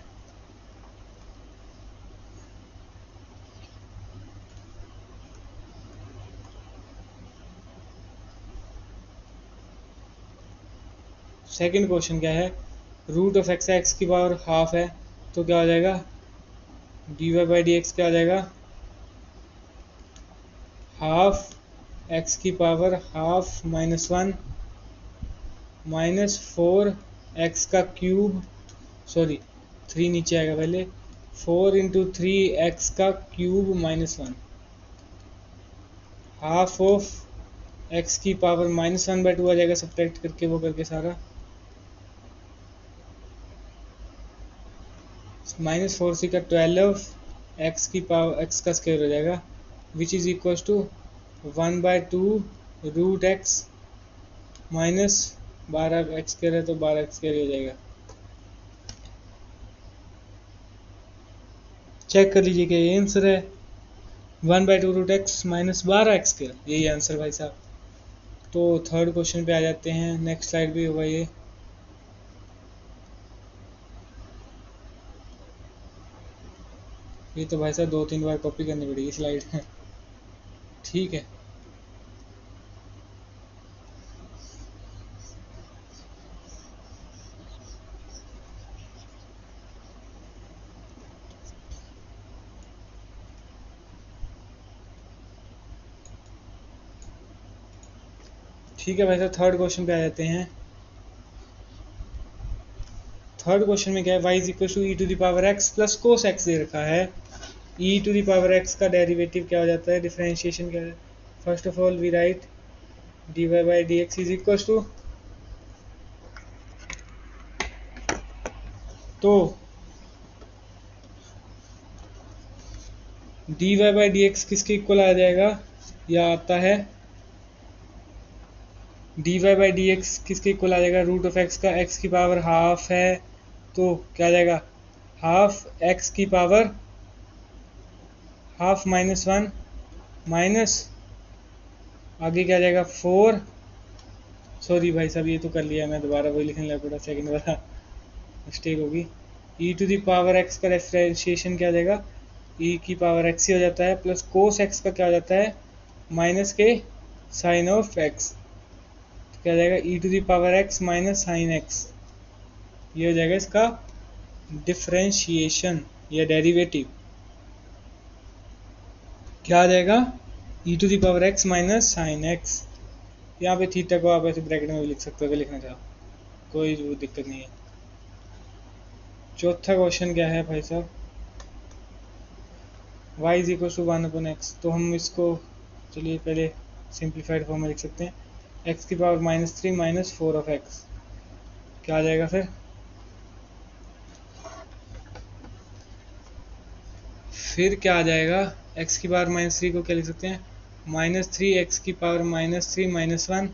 सेकंड क्वेश्चन क्या है? रूट ऑफ एक्स एक्स की पावर हाफ है, तो क्या हो जाएगा? D y by d x क्या हो जाएगा? हाफ एक्स की power half minus 1 minus 4x का क्यूब, सॉरी 3 नीचे आएगा पहले, 4 इंटू 3x का cube minus 1, half of x की पावर माइनस 1/2 आ जाएगा, सब्ट्रैक्ट करके वो करके सारा, माइनस 4c का 12 x की पावर x का स्क्वायर हो जाएगा, which is equal to 1/2 root x minus 12x square है तो 12x स्क्वायर हो जाएगा। चेक कर लीजिए कि ये आंसर है 1/2 root x minus 12x square, यही आंसर भाई साहब। तो थर्ड क्वेश्चन पे आ जाते हैं, नेक्स्ट स्लाइड भी होगा ये तो भाई साहब 2-3 बार कॉपी करनी पड़ेगी स्लाइड ठीक है। ठीक है भाई साहब, थर्ड क्वेश्चन पे आ जाते हैं। थर्ड क्वेश्चन में क्या है? y is equal to e to the power x plus cos x दे रखा है। e to the power x का डेरिवेटिव क्या हो जाता है? डिफरेंशिएशन क्या है? First of all we write dy by d x is equal to, तो dy बाई डी एक्स किसके इक्वल आ जाएगा? या आता है dy बाई डी एक्स किसके इक्वल आ जाएगा? रूट ऑफ x का x की पावर हाफ है, तो क्या आ जाएगा? हाफ x की पावर हाफ माइनस 1 माइनस आगे क्या आ जाएगा? 4, सॉरी भाई साहब ये तो कर लिया मैं, दोबारा वही लिखने लगा पड़ा, सेकंड वाला मिस्टेक होगी। e to the power x का डिफरेंशिएशन क्या आ जाएगा? e की पावर x ही हो जाता है, प्लस कोस x का क्या हो जाता है? माइनस के साइन ऑफ x, तो क्या आ जाएगा? e to the power x minus sine x, ये हो जाएगा इसका डिफरेंशिएशन या डेरिवेटिव। क्या आ जाएगा? e to the power x minus sine x। यहाँ पे थीटा को आप ऐसे ब्रैकेट में भी लिख सकते हो अगर लिखना चाहो, कोई दिक्कत नहीं है। चौथा क्वेश्चन क्या है भाई साहब? y is equal to 1/x, तो हम इसको चलिए पहले सिंप्लीफाइड फॉर्म में लिख सकते हैं। x की power minus 3 minus 4 of x, क्या आ जाएगा फिर क्या आ जाएगा? x की पावर माइनस 3 को क्या लिख सकते हैं? माइनस 3 x की power minus 3 minus 1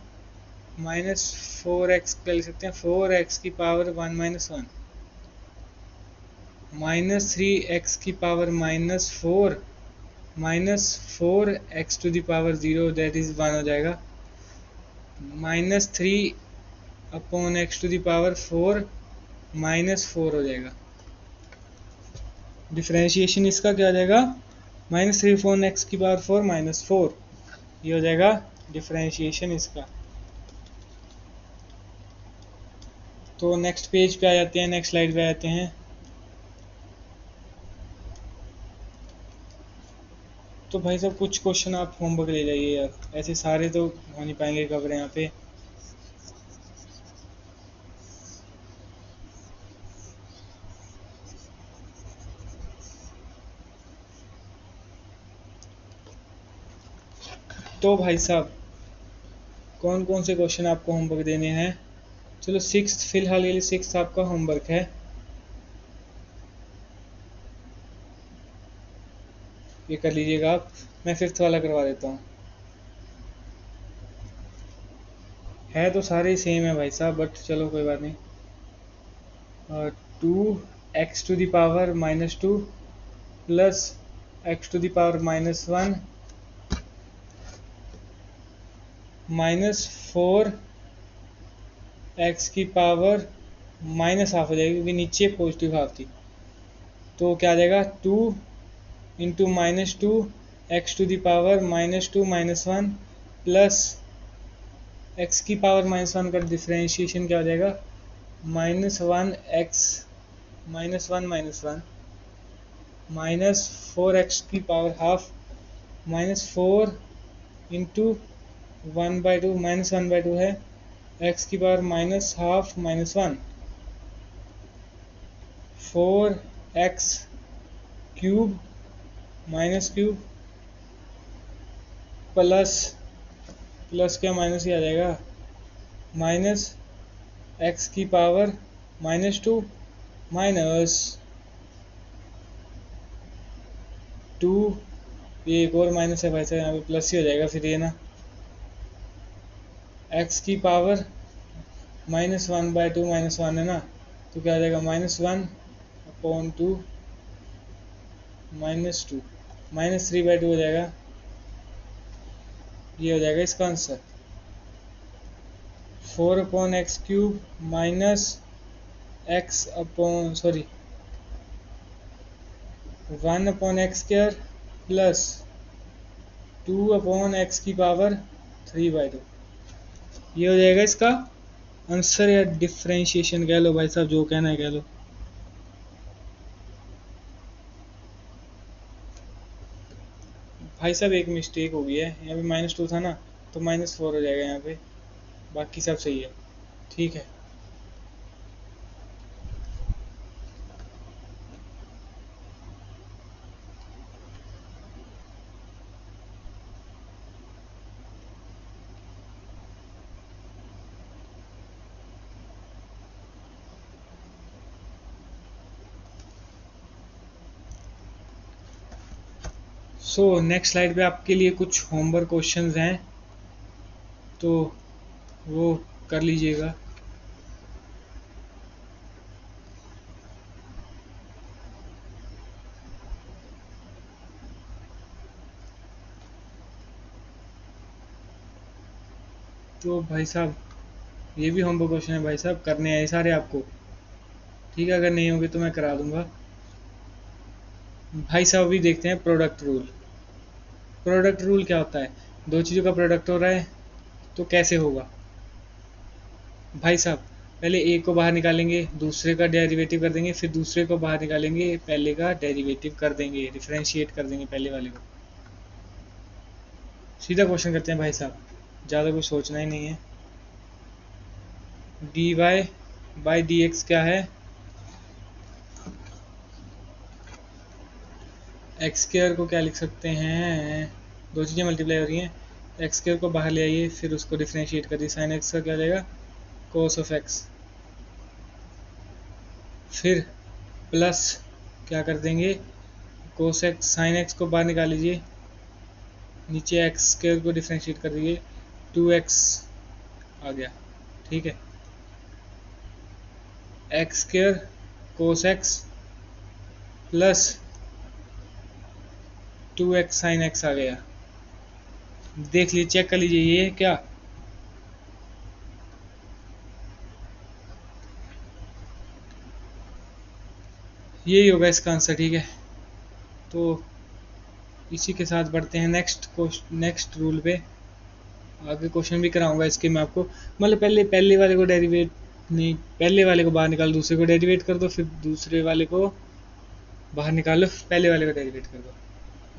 minus 4x क्या लिख सकते हैं? 4x की पावर 1 माइनस 1 माइनस 3x की power minus 4 minus 4x to the power 0 that is 1 हो जाएगा, minus 3 upon x to the power 4 minus 4 हो जाएगा। डिफरेंशिएशन इसका क्या हो जाएगा? माइनस 3 अपॉन x की पावर 4 माइनस 4, ये हो जाएगा डिफरेंशिएशन इसका। तो नेक्स्ट पेज पे आ जाते हैं, नेक्स्ट स्लाइड पे आ जाते हैं। तो भाई साहब कुछ क्वेश्चन आप होमवर्क ले जाइए यार, ऐसे सारे तो हो नहीं पाएंगे कवर यहाँ पे। तो भाई साहब कौन कौन से क्वेश्चन आपको होमवर्क देने हैं? चलो सिक्स, फिलहाल के लिए सिक्स आपका होमवर्क है, ये कर लीजिएगा आप। मैं फिफ्थ वाला करवा देता हूँ। है तो सारे ही सेम है भाई साहब, बट चलो कोई बात नहीं। 2 x⁻² plus x⁻−1 minus 4 x⁻−½ हो जाएगी, क्योंकि नीचे पॉजिटिव हाफ थी। तो क्या आ जाएगा? 2 × -2 x⁻−2−1 प्लस x⁻−1 का डिफ्रेंशिएशन क्या हो जाएगा? -1 माइनस 4x⁻½ -4 × 1/2 -1/2 है, x⁻−½ -1 4x³ -³ प्लस क्या माइनस ही आ जाएगा, माइनस x⁻−2 माइनस 2, ये एक और माइनस है भाई साहब, यहाँ पे प्लस ही हो जाएगा फिर ये ना, x⁻−1/2 -1 है ना, तो क्या आ जाएगा? -1/2 -2 -3/2 हो जाएगा। ये हो जाएगा इसका answer. 4/x³ minus sorry 1/x² plus 2/x³/3/2, ये हो जाएगा इसका आंसर, या डिफ्रेंशिएशन कह लो भाई साहब, जो कहना है कह लो। भाई साहब एक मिस्टेक हो गई है, यहाँ पे -2 था ना, तो -4 हो जाएगा यहाँ पे, बाकी सब सही है, ठीक है। सो नेक्स्ट स्लाइड पे आपके लिए कुछ होमवर्क क्वेश्चंस हैं, तो वो कर लीजिएगा। तो भाई साहब ये भी होमवर्क क्वेश्चन है भाई साहब, करने हैं सारे आपको, ठीक है? अगर नहीं होंगे तो मैं करा दूंगा। भाई साहब अभी देखते हैं प्रोडक्ट रूल। प्रोडक्ट रूल क्या होता है? दो चीज़ों का प्रोडक्ट हो रहा है तो कैसे होगा भाई साहब? पहले एक को बाहर निकालेंगे, दूसरे का डेरिवेटिव कर देंगे, फिर दूसरे को बाहर निकालेंगे, पहले का डेरिवेटिव कर देंगे, डिफरेंशिएट कर देंगे पहले वाले को। सीधा क्वेश्चन करते हैं भाई साहब, ज़्यादा कुछ सोचना ही नहीं है। dy/dx क्या है? x² को क्या लिख सकते हैं? दो चीज़ें मल्टीप्लाई हो रही हैं, x² को बाहर ले आइए, फिर उसको डिफरेंशिएट करिए, sin x का क्या जाएगा? cos of x, फिर प्लस क्या कर देंगे? cos x, sin x को बाहर निकाल लीजिए, नीचे x² को डिफरेंशिएट कर दीजिए, 2x आ गया, ठीक है। x² cos x plus 2x sin x आ गया। देख लीजिए, चेक कर लीजिए, ये क्या? यही होगा इसका आंसर, ठीक है। तो इसी के साथ बढ़ते हैं नेक्स्ट रूल पे। आगे क्वेश्चन भी कराऊंगा इसके मैं आपको, मतलब पहले वाले को डेरिवेट नहीं, पहले वाले को बाहर निकालो, दूसरे को डेरिवेट कर दो, फिर दूसरे वाले को बाहर निकालो, पहले वाले को डेरिवेट कर दो,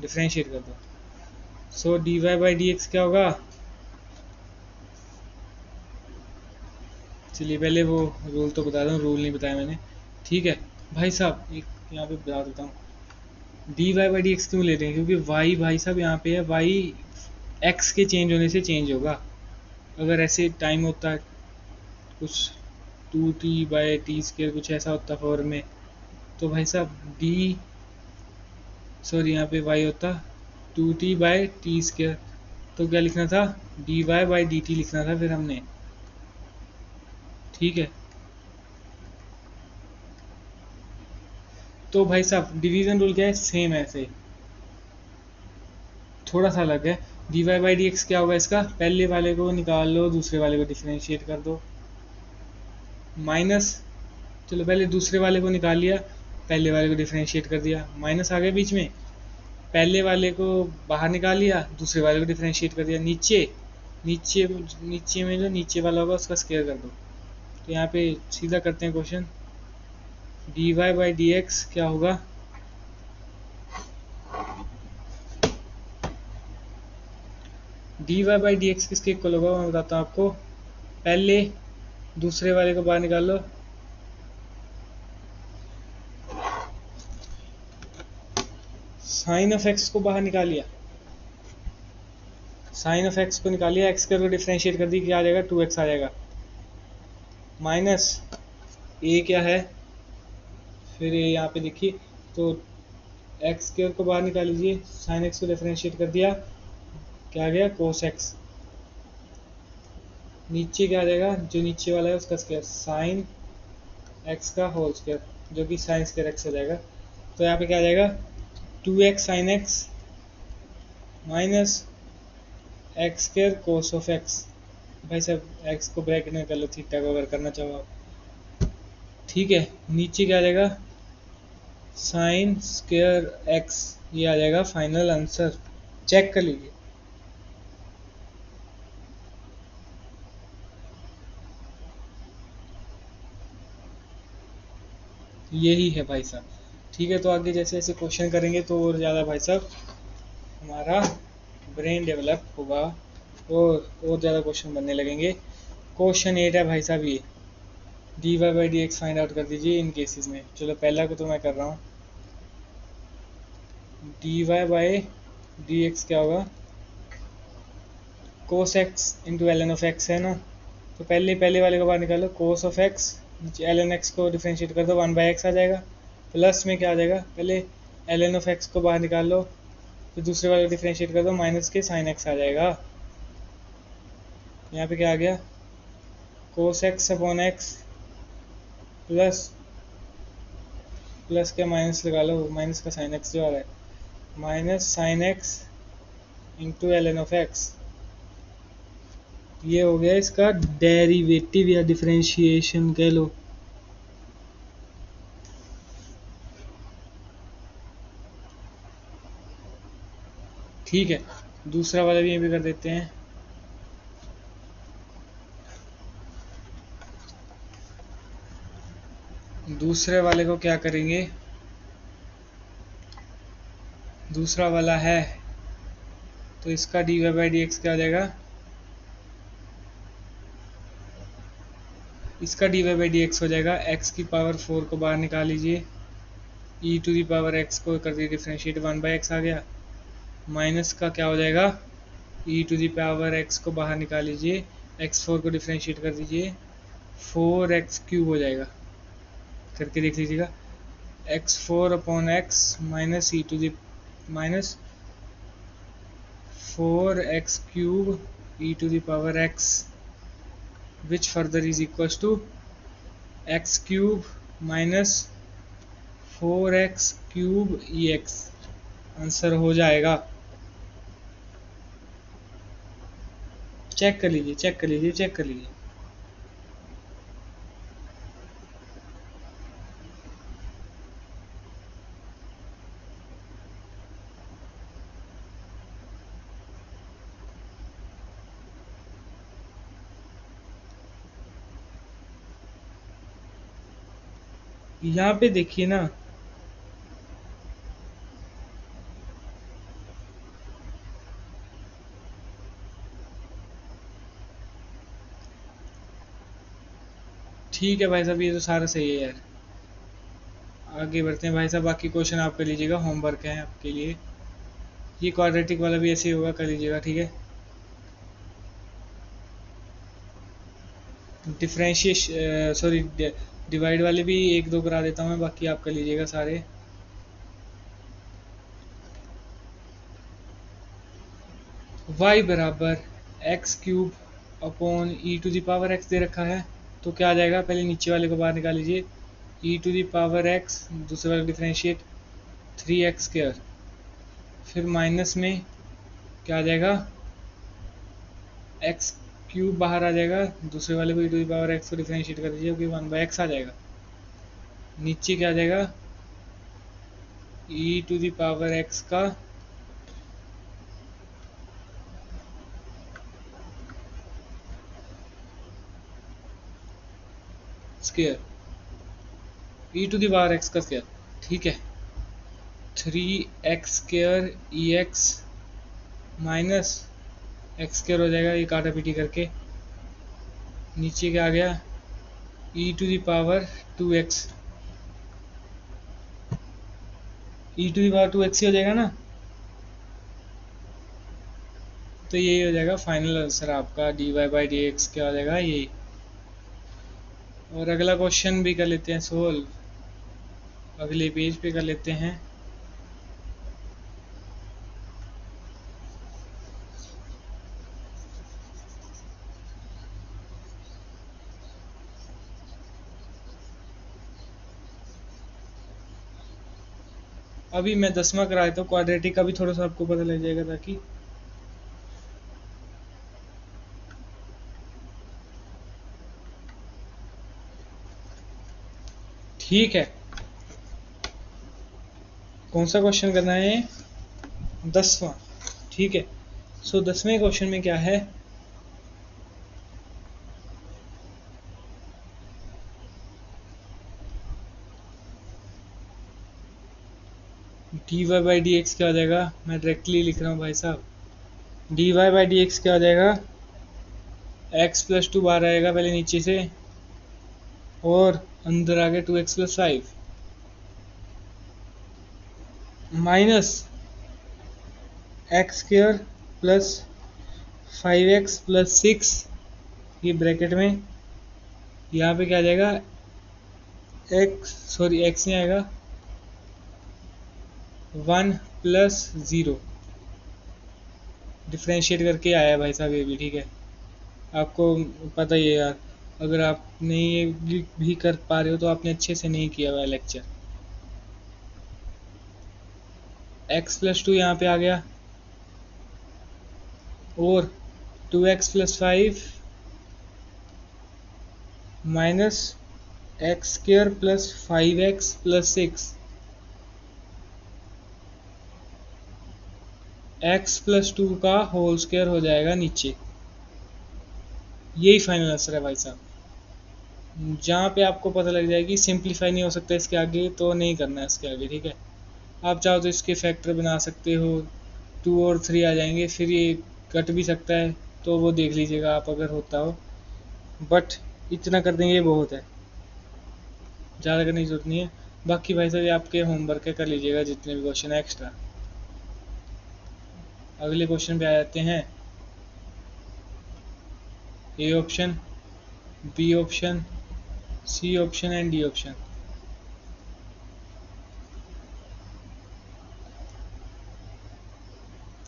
डिफरेंशिएट कर दो। So d y by d x क्या होगा, चलिए पहले वो रूल तो बता दूँ, रूल नहीं बताया मैंने, ठीक है भाई साहब। एक यहाँ पे बता देता हूँ, d y by d x क्यों ले रहे हैं, क्योंकि वाई भाई साहब यहाँ पे है, वाई एक्स के चेंज होने से चेंज होगा। अगर ऐसे टाइम होता है कुछ 2t/t² कुछ ऐसा होता फॉर्म में, तो भाई साहब डी, सॉरी यहाँ पे वाई होता 2t/t², तो क्या लिखना था, d y by D t लिखना था फिर हमने, ठीक है। तो भाई साहब डिवीजन रूल क्या है, सेम ऐसे, थोड़ा सा अलग है। D y by d x क्या होगा इसका, पहले वाले को निकाल लो, दूसरे वाले को डिफ्रेंशिएट कर दो, माइनस, चलो पहले दूसरे वाले को निकाल लिया, पहले वाले को डिफ्रेंशिएट कर दिया, माइनस आ गया बीच में, पहले वाले को बाहर निकाल लिया, दूसरे वाले को डिफ्रेंशिएट कर दिया, नीचे नीचे नीचे में जो नीचे वाला होगा उसका स्क्वायर कर दो। तो यहाँ पे सीधा करते हैं question, d y by d x क्या होगा, d y by d x किसके इक्वल होगा, मैं बताता हूँ आपको, पहले दूसरे वाले को बाहर निकाल लो, साइन ऑफ एक्स को बाहर निकाल लिया, साइन ऑफ एक्स को निकाल लिया, एक्स को डिफ्रेंशिएट कर दी, क्या आ जाएगा, 2x आ जाएगा, माइनस ए क्या है, फिर ये यहाँ पे देखिए, तो एक्स स्क्वायर को बाहर निकाल लीजिए, साइन एक्स को डिफरेंशिएट कर दिया, क्या आ गया, कोस एक्स, नीचे क्या आ जाएगा, जो नीचे वाला है उसका स्क्वायर, साइन एक्स का होल स्क्वायर, जो कि साइन स्क्वायर एक्स हो जाएगा। तो यहाँ पे क्या आ जाएगा, 2x sine x minus x square cos of x, भाई साहब एक्स को ब्रैकेट में कर लो, थीटा को अगर करना चाहो आप, ठीक है। नीचे क्या आ जाएगा, साइन स्क्वायर एक्स, ये आ जाएगा फाइनल आंसर, चेक कर लीजिए। यही है भाई साहब, ठीक है। तो आगे जैसे जैसे क्वेश्चन करेंगे तो और ज़्यादा भाई साहब हमारा ब्रेन डेवलप होगा और ज़्यादा क्वेश्चन बनने लगेंगे। क्वेश्चन 8 है भाई साहब, ये d y by d x find out कर दीजिए इन केसेस में। चलो पहला को तो मैं कर रहा हूँ, d y by d x क्या होगा, cos x into l n of x है ना, तो पहले पहले वाले को बाहर निकालो, cos of x, l n x को डिफ्रेंशिएट कर दो, 1/x आ जाएगा, प्लस में क्या आ जाएगा, पहले एल एन ऑफ एक्स को बाहर निकाल लो, फिर दूसरे वाले को डिफ्रेंशिएट कर दो, माइनस के साइन एक्स आ जाएगा। यहाँ पे क्या आ गया, cos x upon x plus plus के माइनस लगा लो, माइनस का साइन एक्स जो आ रहा है, minus sine x into l n of x, ये हो गया इसका डेरिवेटिव या डिफरेंशिएशन कह लो। ठीक है, दूसरा वाला भी ये भी कर देते हैं, दूसरे वाले को क्या करेंगे, दूसरा वाला है तो इसका d y by d x क्या हो जाएगा, इसका d y by d x हो जाएगा, एक्स की पावर 4 को बाहर निकाल लीजिए, ई टू दी पावर एक्स को कर दिए डिफ्रेंशिएट, 1/x आ गया, माइनस का क्या हो जाएगा, e to the power x को बाहर निकाल लीजिए, x4 को डिफ्रेंशिएट कर दीजिए, 4x³ हो जाएगा, करके देख लीजिएगा, x4 upon x minus e to the minus 4x³ e to the power x, which further is equals to x³ minus 4x³ ex, answer हो जाएगा। चेक कर लीजिए, चेक कर लीजिए, चेक कर लीजिए। यहाँ पे देखिए ना, ठीक है भाई साहब, ये तो सारा सही है यार। आगे बढ़ते हैं भाई साहब, बाकी क्वेश्चन आप कर लीजिएगा, होमवर्क है आपके लिए। ये क्वाड्रेटिक वाला भी ऐसे ही होगा, कर लीजिएगा ठीक है। डिफरेंशिएशन सॉरी डिवाइड वाले भी एक दो करा देता हूँ मैं, बाकी आप कर लीजिएगा सारे। y बराबर x cube upon e to the power x दे रखा है, तो क्या आ जाएगा, पहले नीचे वाले को बाहर निकाल लीजिए। ई टू द पावर एक्स, दूसरे वाले डिफरेंशिएट 3x², फिर माइनस में क्या आ जाएगा, एक्स क्यूब बाहर आ जाएगा, दूसरे वाले को ई टू द पावर एक्स को डिफरेंशिएट कर दीजिए, क्योंकि 1/x आ जाएगा। नीचे क्या आ जाएगा, e to the power x का square, e to the power x का स्क्वायर, ठीक है। 3x² ई एक्स माइनस x² हो जाएगा, ये काटा पीटी करके। नीचे क्या आ गया, e to the power 2x, e to the power 2x ही हो जाएगा ना। तो यही हो जाएगा फाइनल आंसर आपका, dy/dx क्या हो जाएगा यही। और अगला क्वेश्चन भी कर लेते हैं सोल्व, अगले पेज पे कर लेते हैं। अभी मैं 10वां करा देता हूँ, क्वाड्रेटिक का भी थोड़ा सा आपको पता लग जाएगा ताकि। ठीक है, कौन सा क्वेश्चन करना है, 10वां, ठीक है। सो 10वें क्वेश्चन में क्या है, dy/dx क्या हो जाएगा, मैं डायरेक्टली लिख रहा हूँ भाई साहब। dy/dx क्या हो जाएगा, x+2 बाहर आएगा पहले नीचे से, और अंदर आ गया 2x+5 minus x² plus 5x+6, ये ब्रैकेट में, यहाँ पे क्या आ जाएगा, x नहीं आएगा, 1+0 डिफ्रेंशिएट करके आया भाई साहब ये भी, ठीक है। आपको पता ही है यार, अगर आप नहीं ये भी कर पा रहे हो तो आपने अच्छे से नहीं किया हुआ लेक्चर। x+2 यहाँ पे आ गया, और 2x+5 minus x² plus 5x+6, x+2 का होल स्क्वायर हो जाएगा नीचे। यही फाइनल आंसर है भाई साहब। जहाँ पे आपको पता लग जाएगी सिंप्लीफाई नहीं हो सकता इसके आगे, तो नहीं करना है इसके आगे, ठीक है। आप चाहो तो इसके फैक्टर बना सकते हो, 2 और 3 आ जाएंगे, फिर ये कट भी सकता है, तो वो देख लीजिएगा आप अगर होता हो, बट इतना कर देंगे बहुत है, ज़्यादा करने की जरूरत नहीं है। बाकी भाई साहब ये आपके होमवर्क है, कर लीजिएगा जितने भी क्वेश्चन है एक्स्ट्रा। अगले क्वेश्चन पे आ जाते हैं। A option, b option, c option and d option.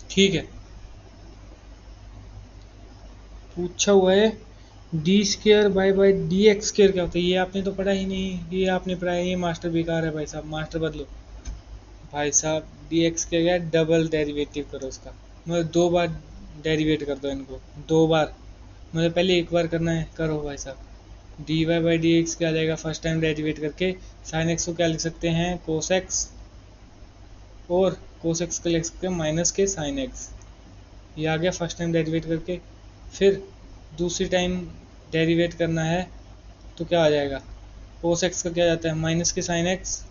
ठीक है, पूछा हुआ है d² dx² क्या होता है, ये आपने तो पढ़ा ही नहीं, ये आपने पढ़ा है, ये मास्टर बेकार है भाई साहब, मास्टर बदलो भाई साहब। dx क्या गया, डबल डेरिवेटिव करो उसका, मतलब 2 बार डेरिवेट कर दो इनको, 2 बार, मतलब पहले 1 बार करना है, करो भाई साहब। dy/dx क्या आ जाएगा, फर्स्ट टाइम डेरिवेट करके sin x को क्या लिख सकते हैं, cos x, और cos x को लिख सकते हैं माइनस के sin x, ये आ गया फर्स्ट टाइम डेरिवेट करके। फिर दूसरी टाइम डेरिवेट करना है तो क्या आ जाएगा, cos x का क्या जाता है, माइनस के sin x,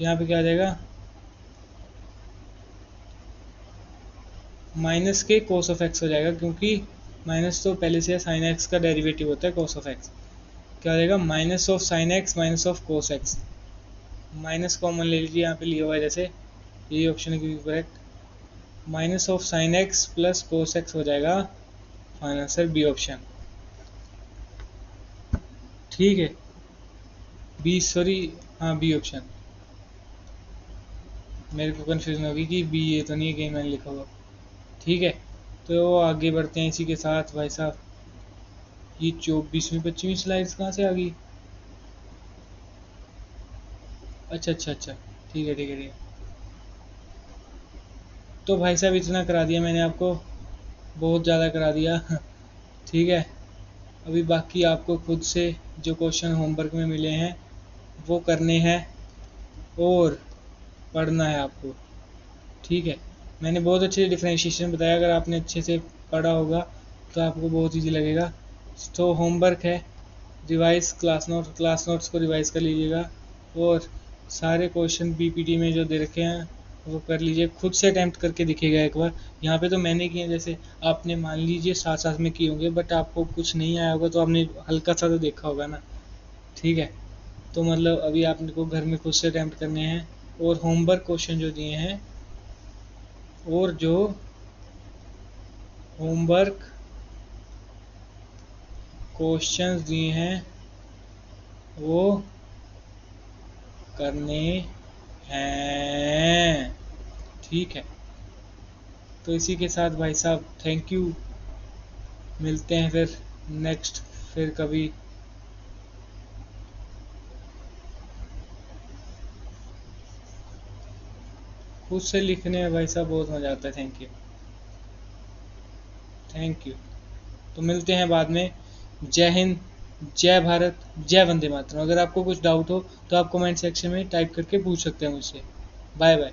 यहाँ पे क्या आ जाएगा, माइनस के cos of x हो जाएगा, क्योंकि माइनस तो पहले से sin x का डेरिवेटिव होता है cos of x। क्या हो जाएगा, minus of sine x minus of cos x, minus common ले लीजिए, यहाँ पे लिया हुआ है जैसे, यही ऑप्शन है क्योंकि correct, minus of sine x plus cos x हो जाएगा फाइनल आंसर बी ऑप्शन। ठीक है, बी सॉरी, हाँ बी ऑप्शन, मेरे को कन्फ्यूजन होगी कि बी ये तो नहीं है कहीं मैंने लिखा हुआ। ठीक है, तो आगे बढ़ते हैं इसी के साथ भाई साहब। ये 24वीं 25वीं स्लाइड्स कहाँ से आ गई? अच्छा अच्छा अच्छा, ठीक है ठीक है ठीक है। तो भाई साहब इतना करा दिया मैंने आपको, बहुत ज़्यादा करा दिया ठीक है, अभी बाकी आपको खुद से जो क्वेश्चन होमवर्क में मिले हैं वो करने हैं और पढ़ना है आपको। ठीक है, मैंने बहुत अच्छे से डिफ्रेंशिएशन बताया, अगर आपने अच्छे से पढ़ा होगा तो आपको बहुत इजी लगेगा। तो होमवर्क है, रिवाइज क्लास नोट्स को रिवाइज कर लीजिएगा और सारे क्वेश्चन पीपीटी में जो दे रखे हैं वो कर लीजिए, खुद से अटैम्प्ट करके दिखेगा एक बार। यहाँ पे तो मैंने किए, जैसे आपने मान लीजिए साथ साथ में किए होंगे, बट आपको कुछ नहीं आया होगा तो आपने हल्का सा तो देखा होगा ना। ठीक है, तो मतलब अभी आपको घर में खुद से अटैम्प्ट करने हैं और होमवर्क क्वेश्चन जो दिए हैं और जो होमवर्क क्वेश्चंस दिए हैं वो करने हैं। ठीक है, तो इसी के साथ भाई साहब थैंक यू, मिलते हैं फिर नेक्स्ट, फिर कभी। खुद से लिखने में भाई साहब बहुत मज़ा आता है। थैंक यू थैंक यू, तो मिलते हैं बाद में। जय हिंद, जय भारत, जय वंदे मातरम। अगर आपको कुछ डाउट हो तो आप कमेंट सेक्शन में टाइप करके पूछ सकते हैं मुझसे। Bye bye.